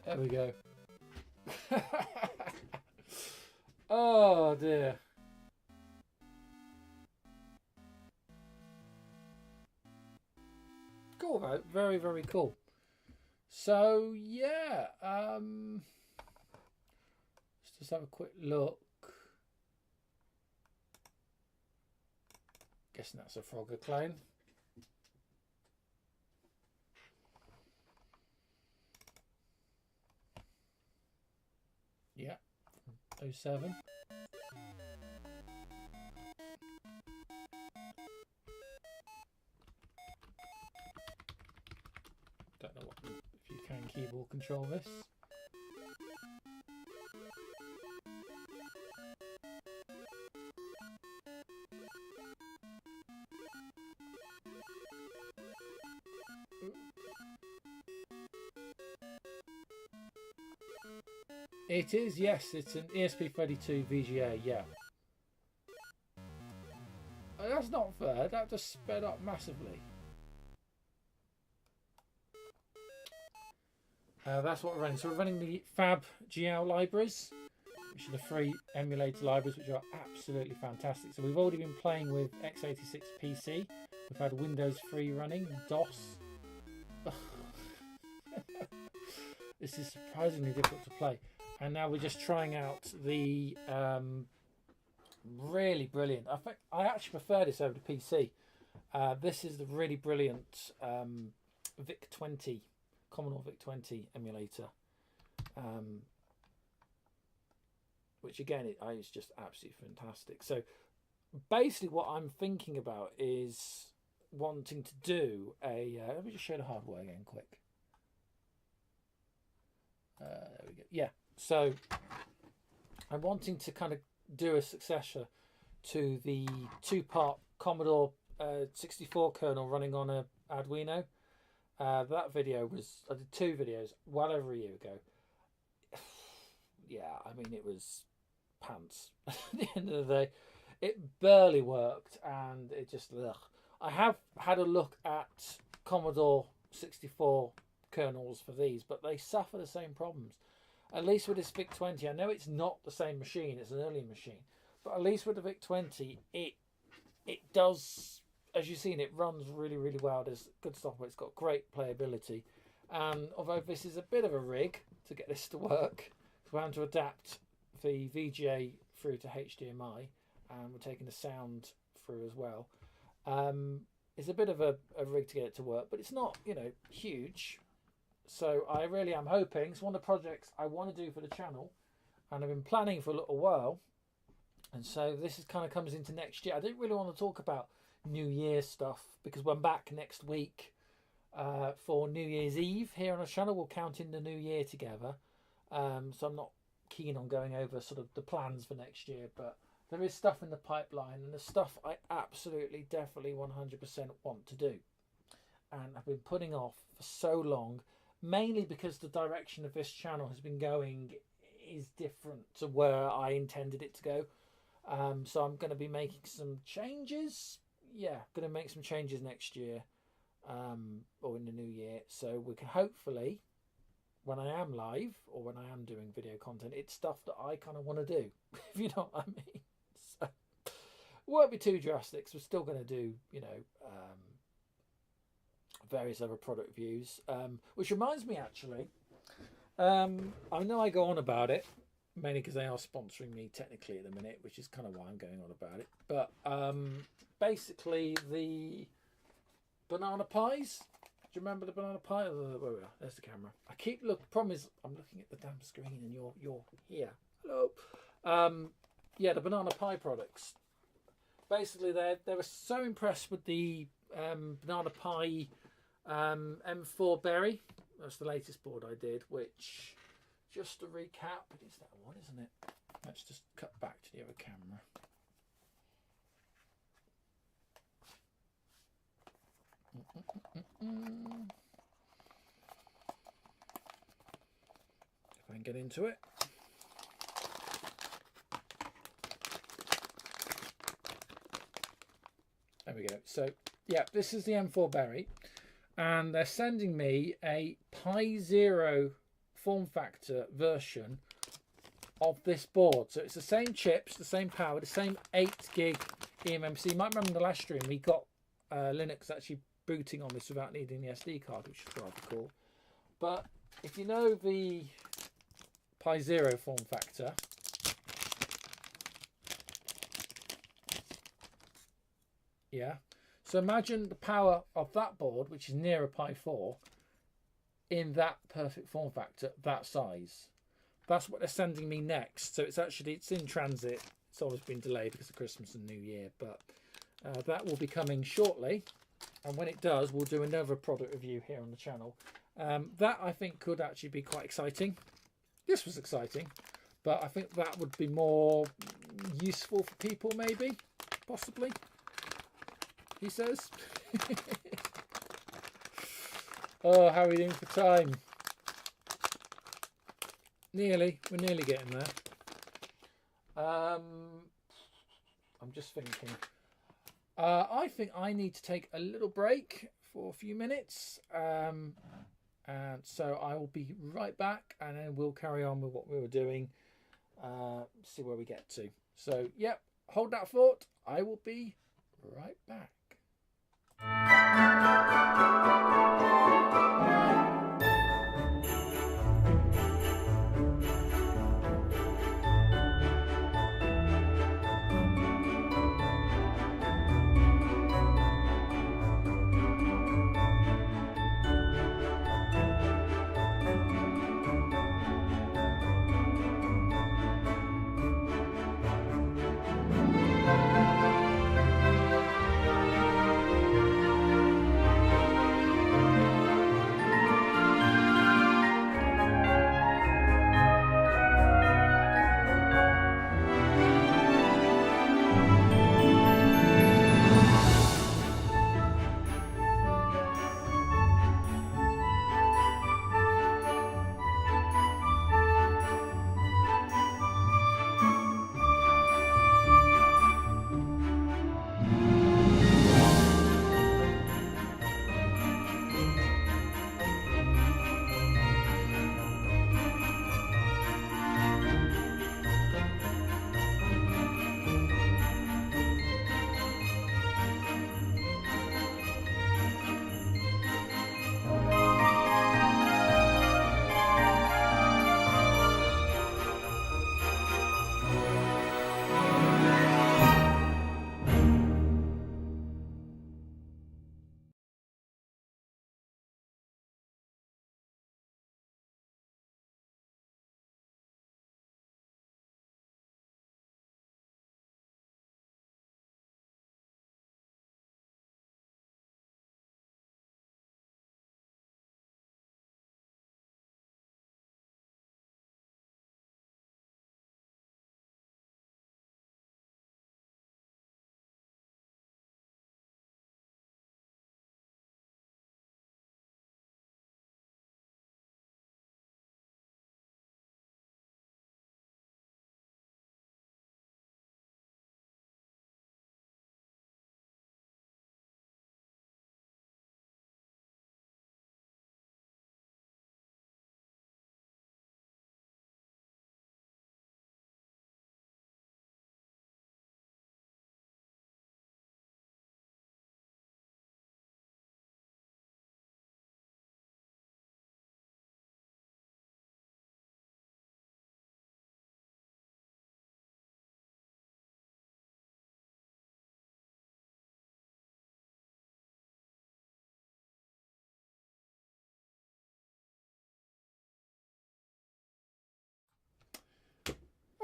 There we go. Oh dear. Cool, right? Very, very cool. So yeah, let's just have a quick look. Guessing that's a Frogger clone. Yeah, 07. Don't know if you can keyboard control this. It is, yes, it's an ESP32 VGA, yeah. Oh, that's not fair, that just sped up massively. That's what we're running. So we're running the Fab GL libraries, which are the free emulator libraries, which are absolutely fantastic. So we've already been playing with x86 PC. We've had Windows 3 running, DOS. This is surprisingly difficult to play. And now we're just trying out the really brilliant. I think I actually prefer this over the PC. This is the really brilliant VIC-20, Commodore VIC-20 emulator, which again is just absolutely fantastic. So basically, what I'm thinking about is wanting to do a. Let me just show the hardware again, quick. There we go. Yeah. So I'm wanting to kind of do a successor to the two-part Commodore 64 kernel running on a Arduino. That video was, I did 2 videos well over a year ago. Yeah, I mean, it was pants. At the end of the day, it barely worked, and it just, ugh. I have had a look at Commodore 64 kernels for these, but they suffer the same problems. At least with this VIC-20, I know it's not the same machine, it's an earlier machine, but at least with the VIC-20, it does, as you've seen, it runs really, really well. There's good software, it's got great playability. And although this is a bit of a rig to get this to work, we're having to adapt the VGA through to HDMI, and we're taking the sound through as well. It's a bit of a rig to get it to work, but it's not, you know, huge. So I really am hoping, it's one of the projects I want to do for the channel, and I've been planning for a little while. And so this is kind of comes into next year. I didn't really want to talk about New Year stuff because we're back next week for New Year's Eve here on the channel. We'll count in the new year together. So I'm not keen on going over sort of the plans for next year, but there is stuff in the pipeline, and the stuff I absolutely, definitely 100% want to do. And I've been putting off for so long, mainly because the direction of this channel has been going is different to where I intended it to go. So I'm going to be making some changes. Yeah, going to make some changes next year, or in the new year. So we can hopefully, when I am live or when I am doing video content, it's stuff that I kind of want to do, if you know what I mean. So it won't be too drastic. So we're still going to do, you know, various other product reviews, which reminds me actually, I know I go on about it mainly because they are sponsoring me technically at the minute, which is kind of why I'm going on about it, but basically the banana pies. Do you remember the banana pie? Where we are. There's the camera. I keep problem is I'm looking at the damn screen and you're here. Hello. Yeah, the banana pie products. Basically, they were so impressed with the banana pie M4 berry. That's the latest board I did. Which, just to recap, it is that one, isn't it? Let's just cut back to the other camera. If I can get into it. There we go. So yeah, this is the M4 berry, and they're sending me a Pi Zero form factor version of this board. So it's the same chips, the same power, the same 8 gig eMMC. You might remember in the last stream we got Linux actually booting on this without needing the SD card, which is rather cool. But if you know the Pi Zero form factor, yeah, so imagine the power of that board, which is near a Pi 4, in that perfect form factor, that size. That's what they're sending me next. So it's in transit. It's always been delayed because of Christmas and New Year, but that will be coming shortly. And when it does, we'll do another product review here on the channel. That I think could actually be quite exciting. This was exciting, but I think that would be more useful for people, maybe, possibly, he says. Oh, how are we doing for time? Nearly. We're nearly getting there. I'm just thinking. I think I need to take a little break for a few minutes. And so I will be right back, and then we'll carry on with what we were doing. See where we get to. So, yep, hold that thought. I will be right back.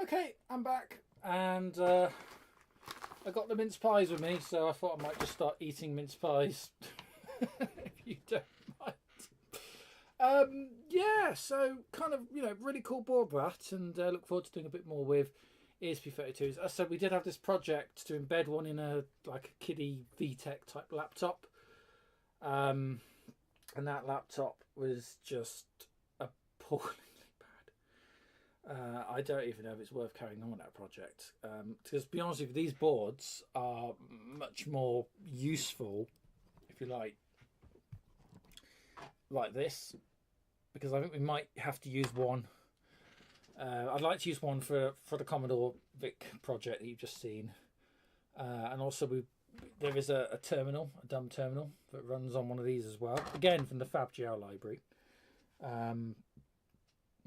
Okay, I'm back, and I got the mince pies with me, so I thought I might just start eating mince pies. If you don't mind. Yeah, so kind of, really cool board that, and look forward to doing a bit more with ESP32s. As I said, we did have this project to embed one in a kiddie VTech type laptop, and that laptop was just appallingly bad. I don't even know if it's worth carrying on with that project, because to be honest with you, these boards are much more useful, if you like this, because I think we might have to use one. I'd like to use one for the Commodore VIC project that you've just seen, and also there is a terminal, a dumb terminal that runs on one of these as well, again from the FabGL library,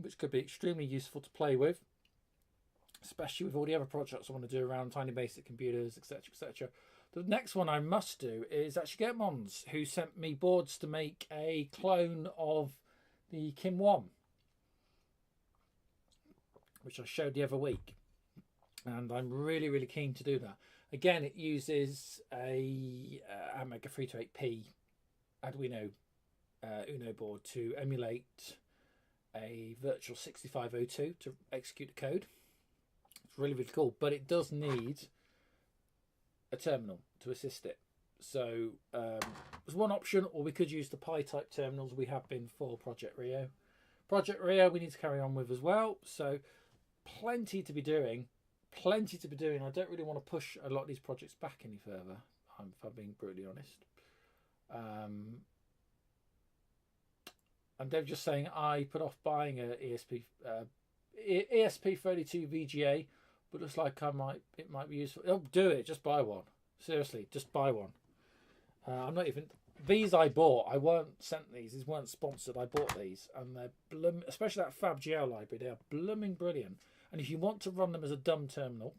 which could be extremely useful to play with, especially with all the other projects I want to do around tiny basic computers, etc., etc. The next one I must do is actually get Mons, who sent me boards to make a clone of the Kim 1, which I showed the other week, and I'm really, really keen to do that. Again, it uses a Amiga 328P Arduino Uno board to emulate a virtual 6502 to execute the code. It's really, really cool, but it does need a terminal to assist it. So there's one option, or we could use the Pi type terminals we have been for Project Rio. Project Rio we need to carry on with as well, so plenty to be doing. I don't really want to push a lot of these projects back any further, if I'm being brutally honest. And Dave just saying I put off buying a ESP32 VGA, but looks like it might be useful. Oh, do it, just buy one. Seriously, just buy one. I'm not even, these I bought. I weren't sent these. These weren't sponsored. I bought these, and they're especially that FabGL library. They are blooming brilliant. And if you want to run them as a dumb terminal,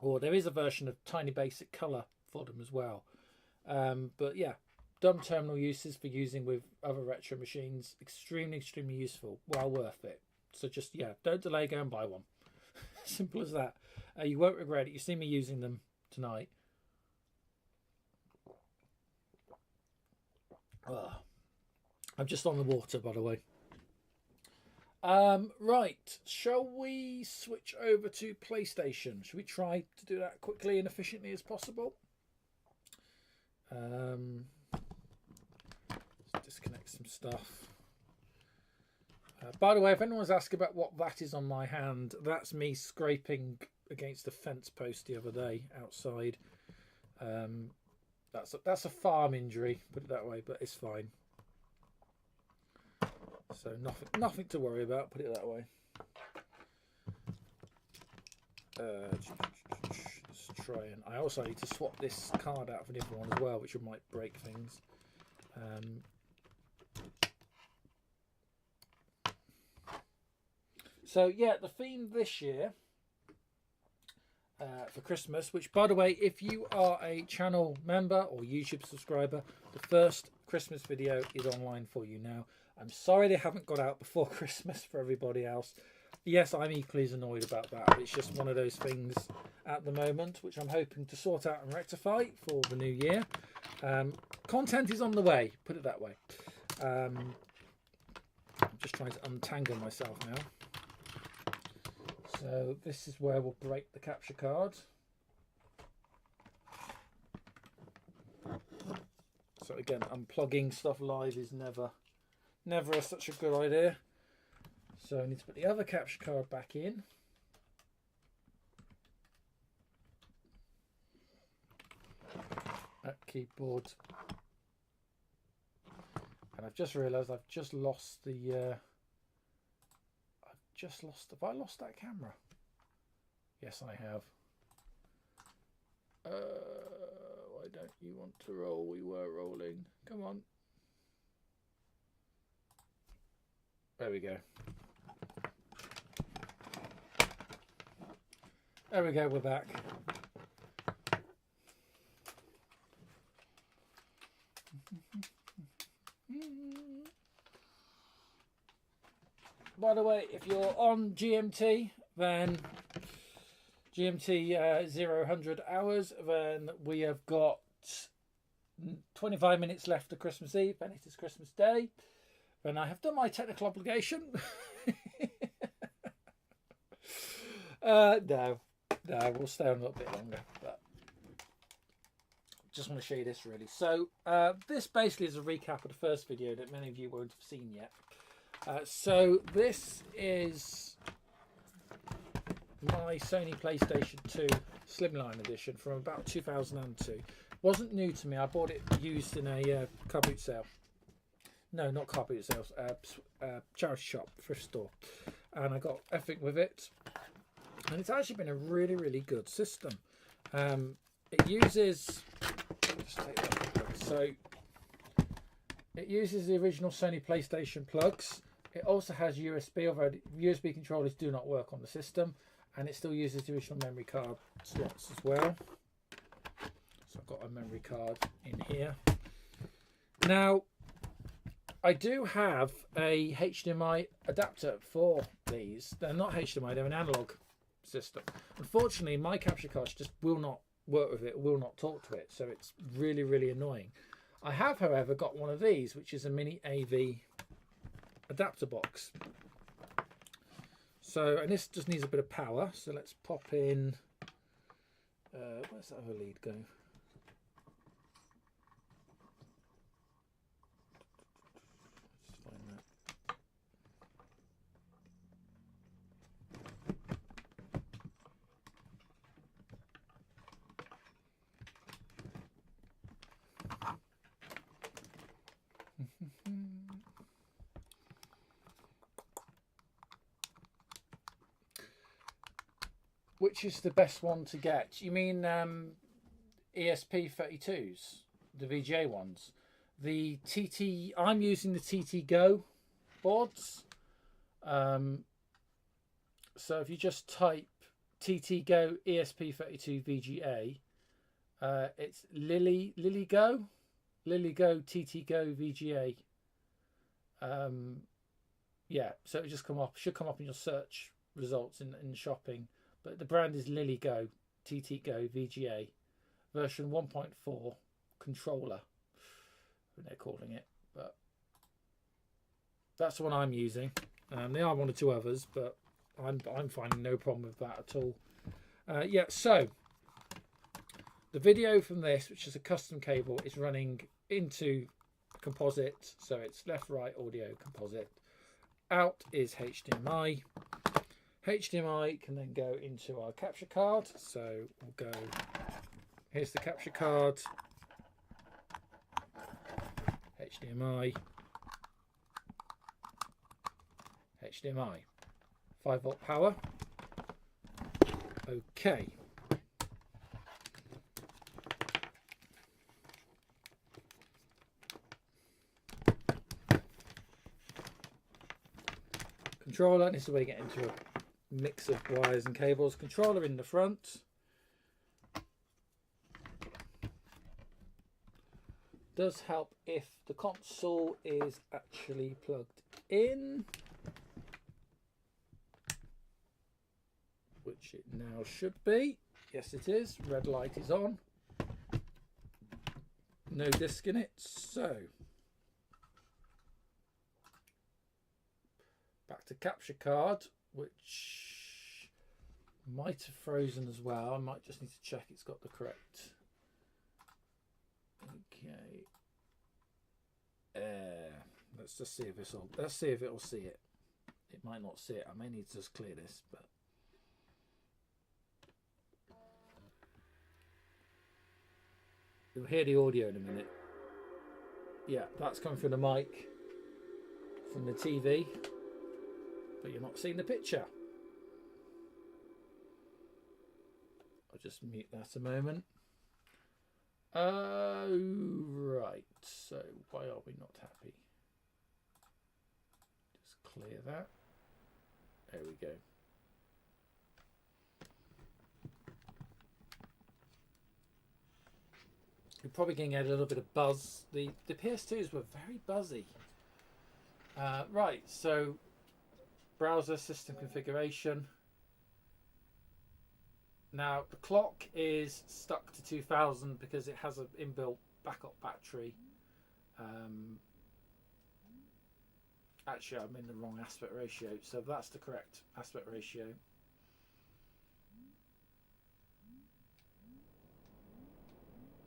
or there is a version of Tiny Basic Color for them as well. But yeah, dumb terminal uses for using with other retro machines, extremely, extremely useful. Well worth it. So just, don't delay, go and buy one. Simple as that. You won't regret it. You see me using them tonight. I'm just on the water, by the way. Right, shall we switch over to PlayStation? Should we try to do that quickly and efficiently as possible? Let's disconnect some stuff. By the way, if anyone's asking about what that is on my hand, that's me scraping against a fence post the other day outside. That's a farm injury, put it that way, but it's fine. So nothing to worry about, put it that way. Let's try, and I also need to swap this card out for the other one as well, which might break things. So yeah, the theme this year for Christmas, which by the way, if you are a channel member or YouTube subscriber, the first Christmas video is online for you now. I'm sorry they haven't got out before Christmas for everybody else. Yes, I'm equally as annoyed about that. It's just one of those things at the moment, which I'm hoping to sort out and rectify for the new year. Content is on the way, put it that way. I'm just trying to untangle myself now. So this is where we'll break the capture card. So again, unplugging stuff live is never such a good idea. So I need to put the other capture card back in. That keyboard. And I've just realised I've just lost the... Have I lost that camera? Yes, I have. Why don't you want to roll? We were rolling. Come on. There we go. There we go, we're back. By the way, if you're on GMT then GMT 0 hours. Then we have got 25 minutes left to Christmas Eve, and it is Christmas Day. Then I have done my technical obligation. No, we'll stay on a little bit longer, but just want to show you this really. So this basically is a recap of the first video that many of you won't have seen yet. So this is my Sony PlayStation 2 Slimline edition from about 2002. Wasn't new to me. I bought it used in a car boot sale. No, not car boot sales. Charity shop, thrift store, and I got everything with it. And it's actually been a really, really good system. It uses. Just take that. So it uses the original Sony PlayStation plugs. It also has USB, although USB controllers do not work on the system, and it still uses the original memory card slots as well. So I've got a memory card in here. Now, I do have a HDMI adapter for these. They're not HDMI, they're an analog system. Unfortunately, my capture card just will not work with it, will not talk to it, so it's really, really annoying. I have, however, got one of these, which is a mini AV adapter box. So, and this just needs a bit of power, so let's pop in, where's that other lead go? Let's find that. Which is the best one to get? You mean ESP32s, the VGA ones? The TT, I'm using the TT Go boards. So if you just type TT Go ESP32 VGA, it's Lily Go TT Go VGA. Yeah, so it just should come up in your search results in shopping. But the brand is LilyGo TT Go VGA version 1.4 controller. They're calling it, but that's the one I'm using. There are one or two others, but I'm finding no problem with that at all. Yeah, so the video from this, which is a custom cable, is running into composite, so it's left-right audio composite. Out is HDMI. HDMI can then go into our capture card. So we'll go, here's the capture card, HDMI, 5-volt power. Okay. Controller, this is where you get into a mix of wires and cables. Controller in the front. Does help if the console is actually plugged in, which it now should be. Yes, it is. Red light is on. No disc in it. So back to capture card, which might have frozen as well. I might just need to check it's got the correct. Okay. Let's just see if let's see if it'll see it. It might not see it. I may need to just clear this, but you'll hear the audio in a minute. Yeah, that's coming from the mic from the TV, but you're not seeing the picture. I'll just mute that a moment. Right, so why are we not happy? Just clear that. There we go. You're probably going to get a little bit of buzz. The PS2s were very buzzy. Right, so browser system configuration. Now the clock is stuck to 2000 because it has an inbuilt backup battery. Actually, I'm in the wrong aspect ratio, so that's the correct aspect ratio.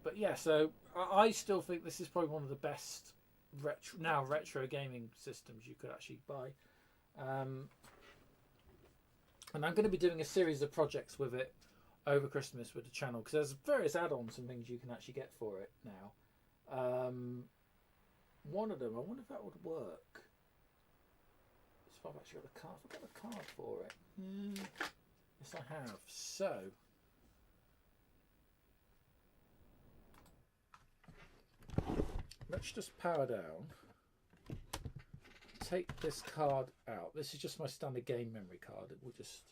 But yeah, so I still think this is probably one of the best retro gaming systems you could actually buy. And I'm going to be doing a series of projects with it over Christmas with the channel, because there's various add-ons and things you can actually get for it now. One of them, I wonder if that would work. So I've actually got the card. I've got the card for it. Yes, I have. So let's just power down. Take this card out. This is just my standard game memory card. It will just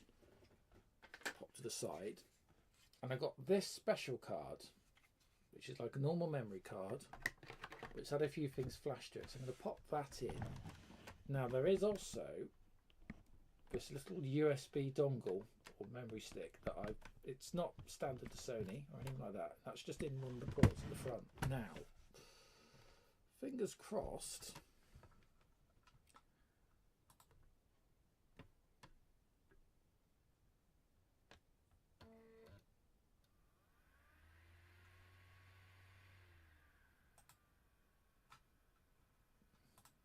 pop to the side. And I got this special card, which is like a normal memory card, but it's had a few things flashed to it. So I'm going to pop that in. Now there is also this little USB dongle or memory stick that it's not standard to Sony or anything like that. That's just in one of the ports at the front. Now, fingers crossed.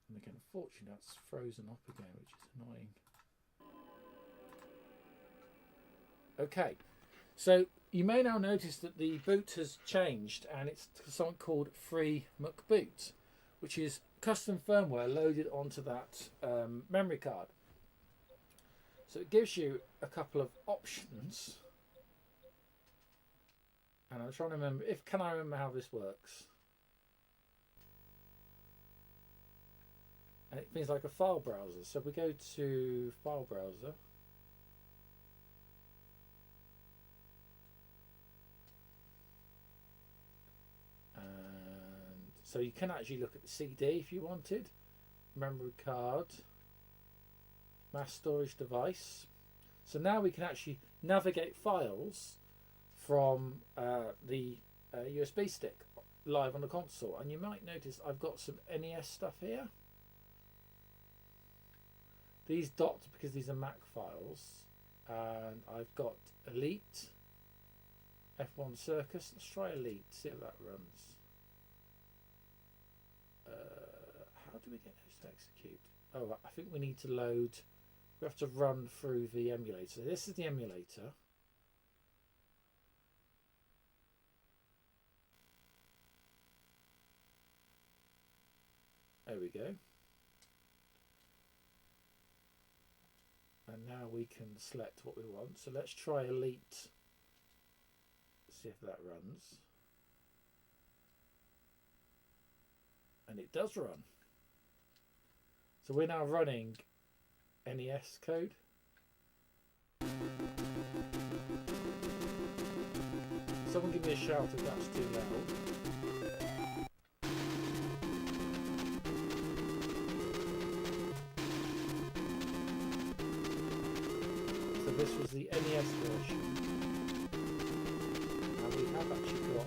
And again, unfortunately, that's frozen up again, which is annoying. Okay, so you may now notice that the boot has changed, and it's something called Free McBoot, which is custom firmware loaded onto that memory card. So it gives you a couple of options, and I'm trying to remember can I remember how this works. And it means like a file browser. So if we go to file browser, and so you can actually look at the CD if you wanted, memory card, mass storage device. So now we can actually navigate files from the USB stick live on the console. And you might notice I've got some NES stuff here. These dots because these are Mac files, and I've got Elite, F1 Circus. Let's try Elite, see how that runs. How do we get those to execute? Oh, I think we need to load. We have to run through the emulator. This is the emulator. There we go. And now we can select what we want. So let's try Elite. See if that runs. And it does run. So we're now running NES code. Someone give me a shout if that's too loud. This was the NES version, and we have actually got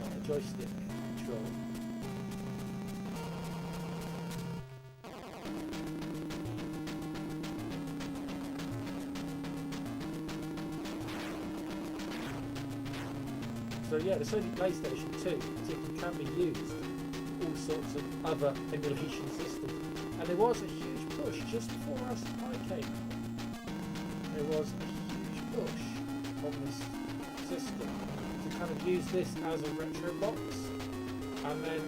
a joystick control. So yeah, the Sony PlayStation 2 particularly can be used all sorts of other emulation systems. And there was a huge push just before Raspberry Pi came out. There was a huge push on this system to kind of use this as a retro box. And then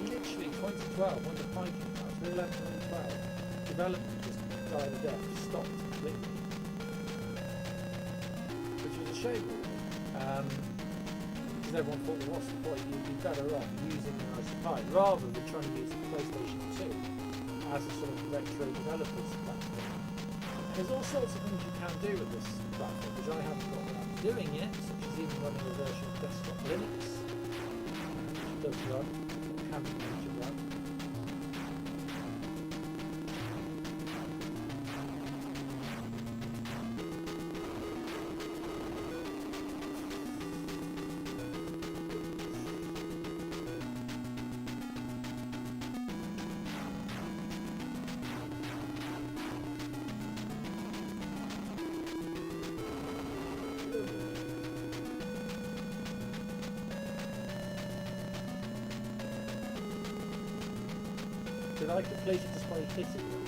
literally 2012, when the Pi came out, 2011 and 2012, development just died a death, stopped completely. Which was a shame, because everyone thought, well, what's the point? You'd be better off using the Raspberry Pi rather than trying to use the PlayStation 2. As a sort of retro developers platform. There's all sorts of things you can do with this platform, which I haven't got around to doing yet, such as even running a version of desktop Linux, which does run, can be made to run. Did I complete a display hitting them?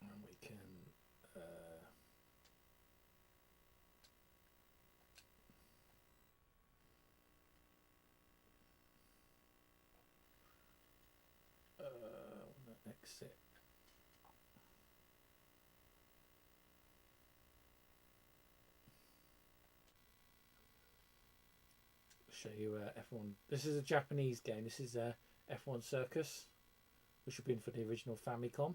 And we can exit. Show you F1. This is a Japanese game. This is F1 Circus, which would have been for the original Famicom.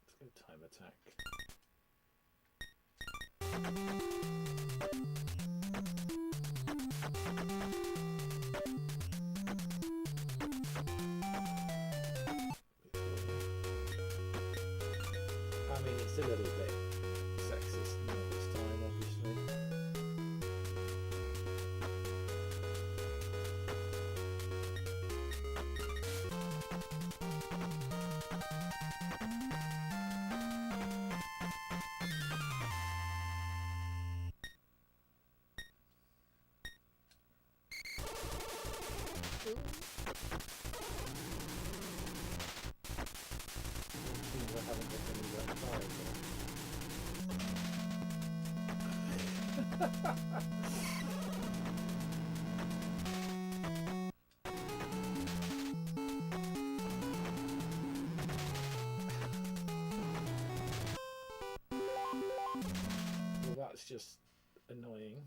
Let's go time attack. I mean, it's a little bit sexist this time, obviously. Seems I haven't got any red fires Well, that's just annoying.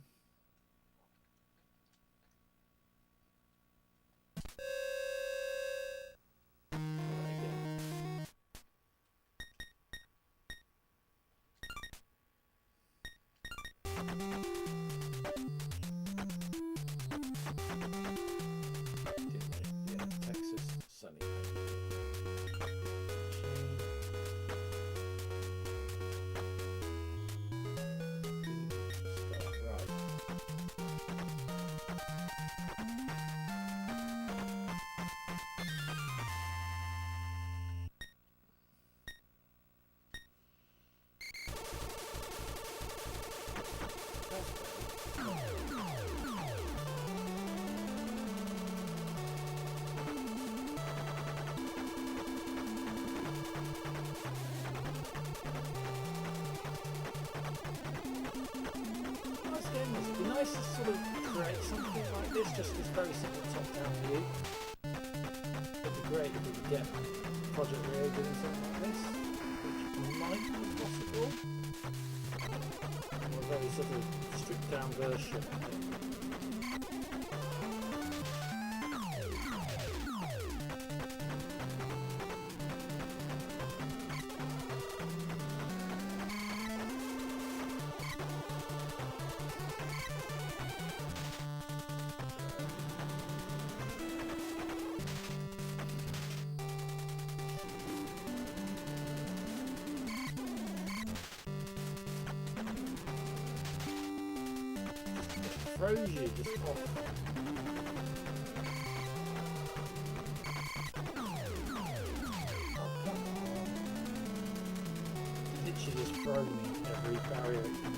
It'd be nice to sort of create something like this, just this very simple top-down view. It'd be great if we could get Project Rio doing something like this, which might be possible. Or a very sort of stripped-down version, I think. Throws you just off. Literally just throw me every barrier it can.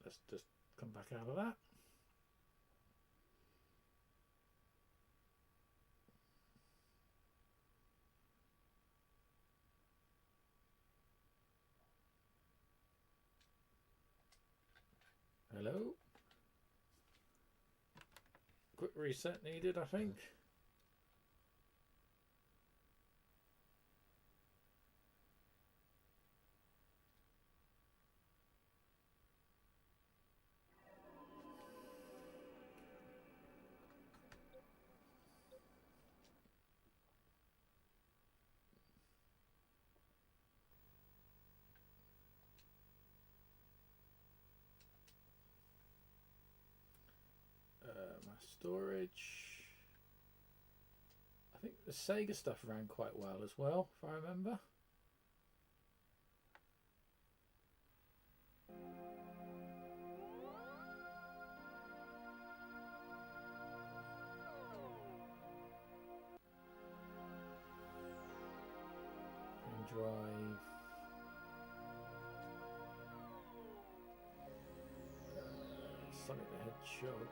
Let's just come back out of that. Hello? Quick reset needed, I think. Storage. I think the Sega stuff ran quite well as well, if I remember. Pen drive. Sonic the Hedgehog.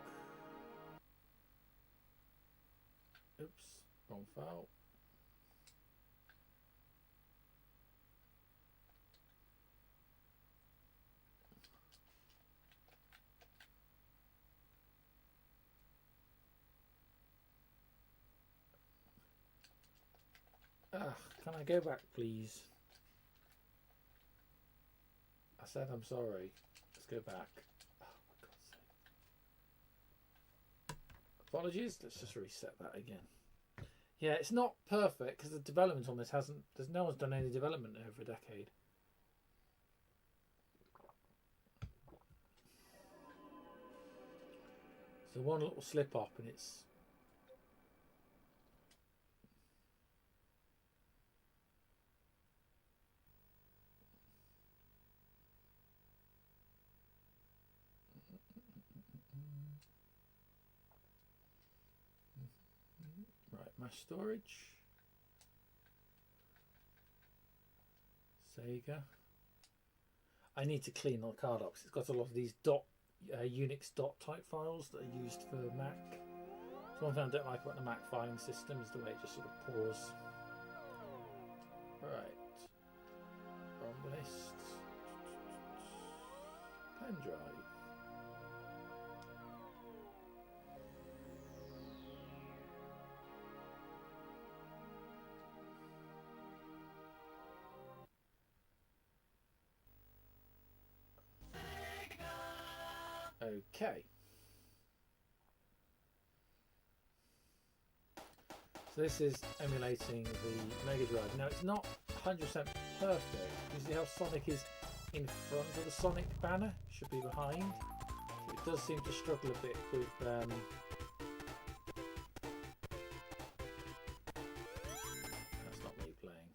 Oops, wrong file. Can I go back, please? I said I'm sorry. Let's go back. Oh, for God's sake. Apologies. Let's just reset that again. Yeah, it's not perfect because the development on this hasn't. There's no one's done any development over a decade. So one little slip up and it's. Right, mass storage. Sega. I need to clean the card up because it's got a lot of these Unix dot type files that are used for Mac. So one thing I don't like about the Mac filing system is the way it just sort of pours. Right. ROM list. Pen drive. Okay. So this is emulating the Mega Drive. Now it's not 100% perfect. You see how Sonic is in front of the Sonic banner? It should be behind. So it does seem to struggle a bit with that's not me playing.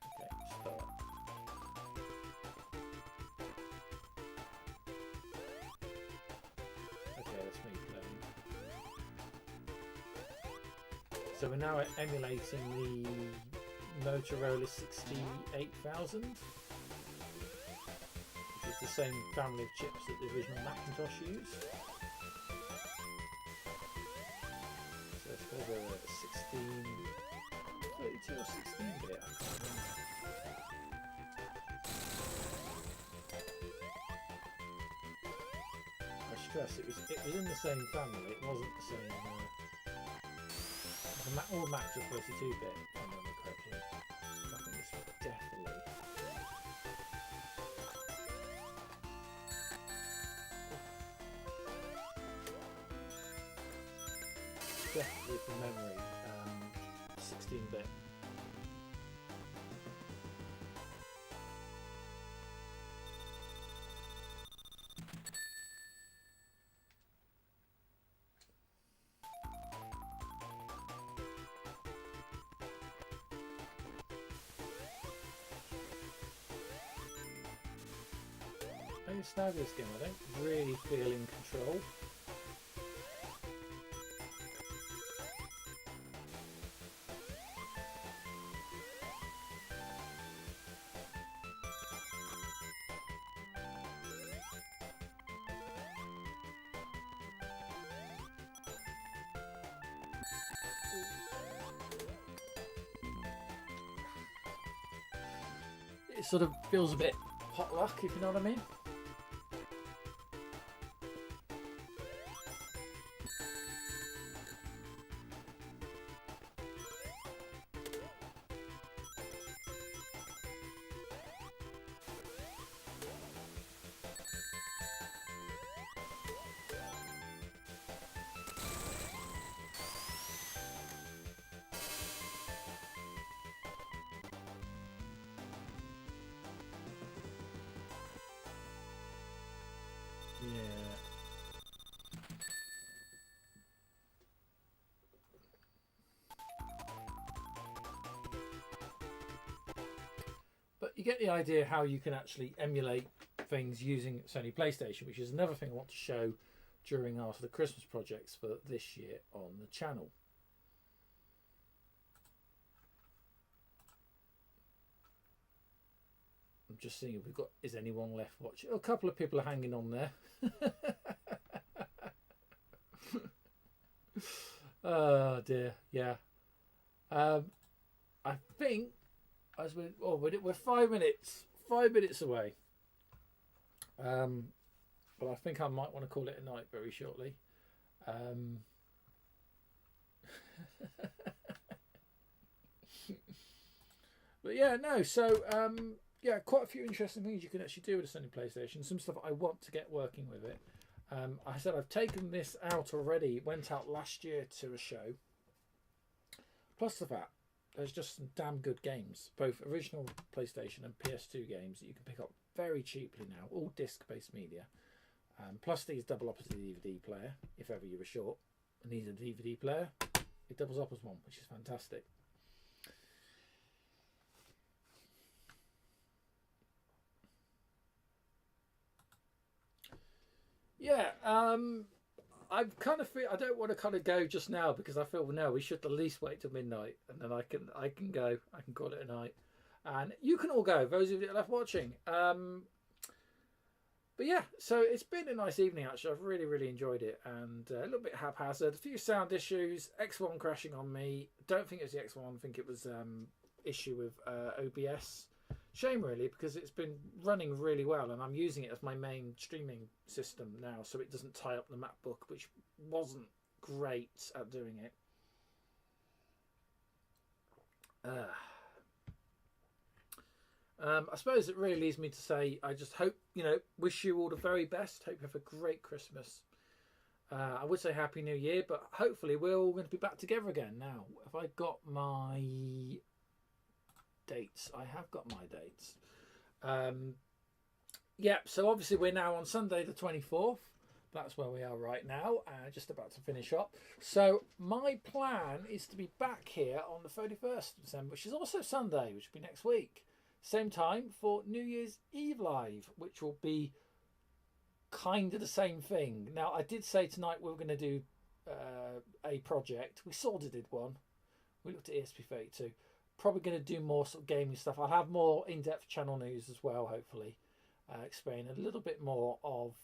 Okay, start. Okay, that's me playing. So we're now emulating the Motorola 68000, which is the same family of chips that the original Macintosh used. So it's got a 16, 32 or 16 bit, I can't remember. I stress it was in the same family, it wasn't the same. All Macs are 32 bit, if I remember correctly. I think this was definitely. Definitely from memory, 16 bit. I just now this game, I don't really feel in control. It sort of feels a bit potluck, if you know what I mean. you get the idea how you can actually emulate things using Sony PlayStation, which is another thing I want to show during our sort of Christmas projects for this year on the channel. I'm just seeing if we've got, is anyone left watching? Oh, a couple of people are hanging on there. Oh dear, yeah. I think as we're 5 minutes away. But I think I might want to call it a night very shortly. But yeah, no. So yeah, quite a few interesting things you can actually do with a Sony PlayStation. Some stuff I want to get working with it. I said I've taken this out already. It went out last year to a show. Plus the fact there's just some damn good games, both original PlayStation and PS2 games that you can pick up very cheaply now, all disc-based media. Plus these double up as a DVD player, if ever you were short and needed a DVD player, it doubles up as one, which is fantastic. Yeah, I kind of feel I don't want to kind of go just now because I feel no, we should at least wait till midnight and then I can go. I can call it a night, and you can all go. Those of you that are left watching. But yeah, so it's been a nice evening actually. I've really enjoyed it, and a little bit haphazard. A few sound issues. X1 crashing on me. Don't think it was the X1. I think it was issue with OBS. Shame really, because it's been running really well and I'm using it as my main streaming system now, so it doesn't tie up the MacBook, which wasn't great at doing it. I suppose it really leaves me to say I just hope, wish you all the very best. Hope you have a great Christmas. I would say Happy New Year, but hopefully we're all going to be back together again. Now, have I got my dates? I have got my dates. Yeah, so obviously we're now on Sunday the 24th. That's where we are right now, just about to finish up. So my plan is to be back here on the 31st of December, which is also Sunday, which will be next week. Same time for New Year's Eve Live, which will be kind of the same thing. Now, I did say tonight we were going to do a project. We sort of did one. We looked at ESP32. Probably going to do more sort of gaming stuff. I'll have more in-depth channel news as well, hopefully. Explain a little bit more of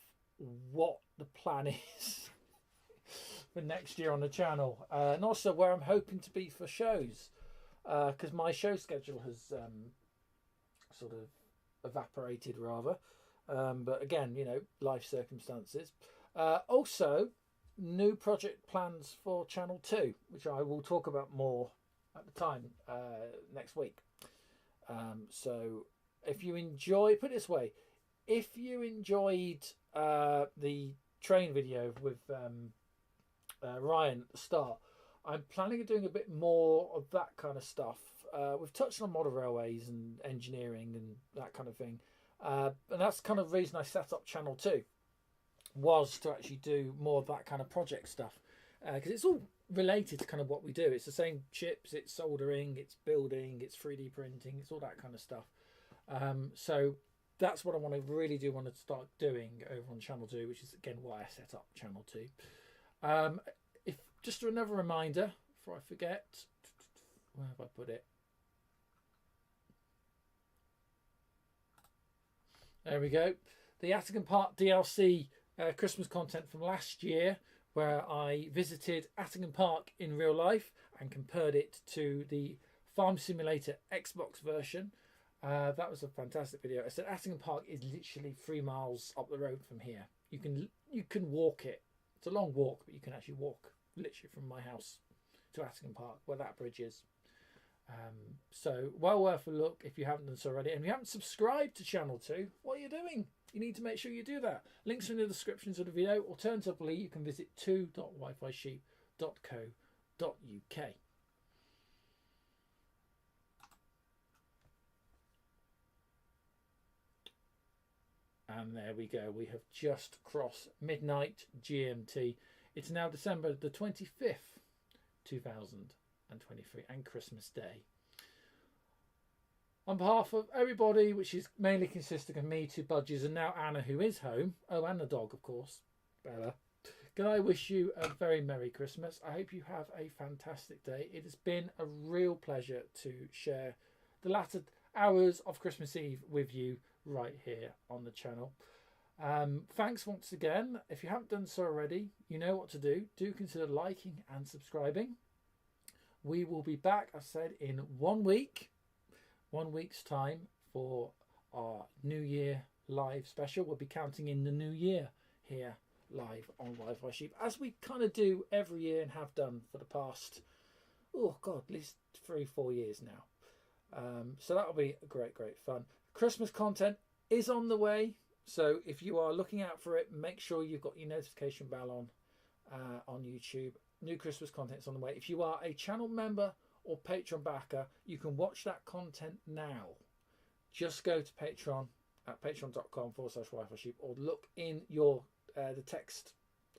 what the plan is for next year on the channel. And also where I'm hoping to be for shows. Because my show schedule has sort of evaporated rather. But again, life circumstances. Also, new project plans for Channel 2, which I will talk about more at the time next week. So if you enjoy, put it this way, if you enjoyed the train video with Ryan at the start, I'm planning on doing a bit more of that kind of stuff. We've touched on model railways and engineering and that kind of thing, and that's kind of the reason I set up Channel 2, was to actually do more of that kind of project stuff, because it's all related to kind of what we do. It's the same chips, it's soldering, it's building, it's 3D printing, it's all that kind of stuff. So that's what I want to start doing over on Channel 2, which is again why I set up Channel 2. If just another reminder before I forget, where have I put it? There we go. The Attingham Park DLC Christmas content from last year, where I visited Attingham Park in real life and compared it to the Farm Simulator Xbox version. That was a fantastic video. I said Attingham Park is literally 3 miles up the road from here. You can walk it. It's a long walk, but you can actually walk literally from my house to Attingham Park, where that bridge is. So well worth a look if you haven't done so already. And if you haven't subscribed to Channel 2, what are you doing? You need to make sure you do that. Links are in the descriptions of the video. Alternatively, you can visit 2.wifisheep.co.uk. And there we go. We have just crossed midnight GMT. It's now December the 25th, 2023, and Christmas Day. On behalf of everybody, which is mainly consisting of me, two budgies, and now Anna, who is home. Oh, and the dog, of course, Bella. Can I wish you a very Merry Christmas? I hope you have a fantastic day. It has been a real pleasure to share the latter hours of Christmas Eve with you right here on the channel. Thanks once again. If you haven't done so already, you know what to do. Do consider liking and subscribing. We will be back, I said, in 1 week. 1 week's time for our New Year live special. We'll be counting in the new year here live on Wi-Fi Sheep, as we kind of do every year and have done for the past, oh god, at least 3-4 years now. So that'll be great fun. Christmas content is on the way, so if you are looking out for it, make sure you've got your notification bell on YouTube. New Christmas content is on the way. If you are a channel member or Patreon backer, you can watch that content now. Just go to Patreon at patreon.com/Wi-Fi Sheep, or look in your the text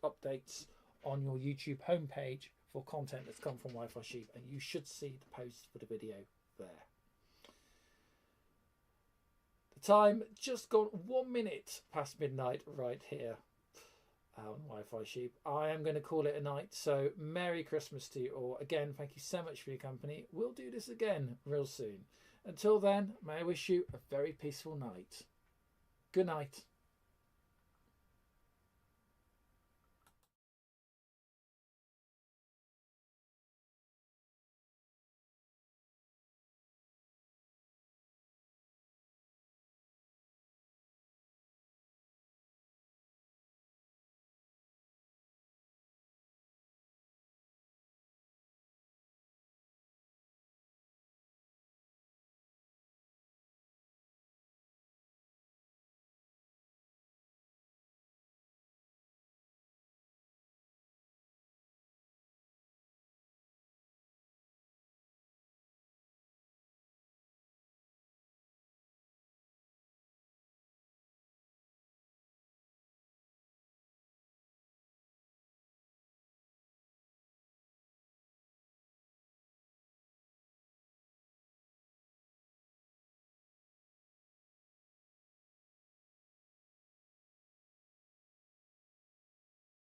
updates on your YouTube homepage for content that's come from Wi-Fi Sheep, and you should see the post for the video there. The time just gone 1 minute past midnight right here on Wi-Fi Sheep. I am going to call it a night, so Merry Christmas to you all. Again, thank you so much for your company. We'll do this again real soon. Until then, may I wish you a very peaceful night. Good night.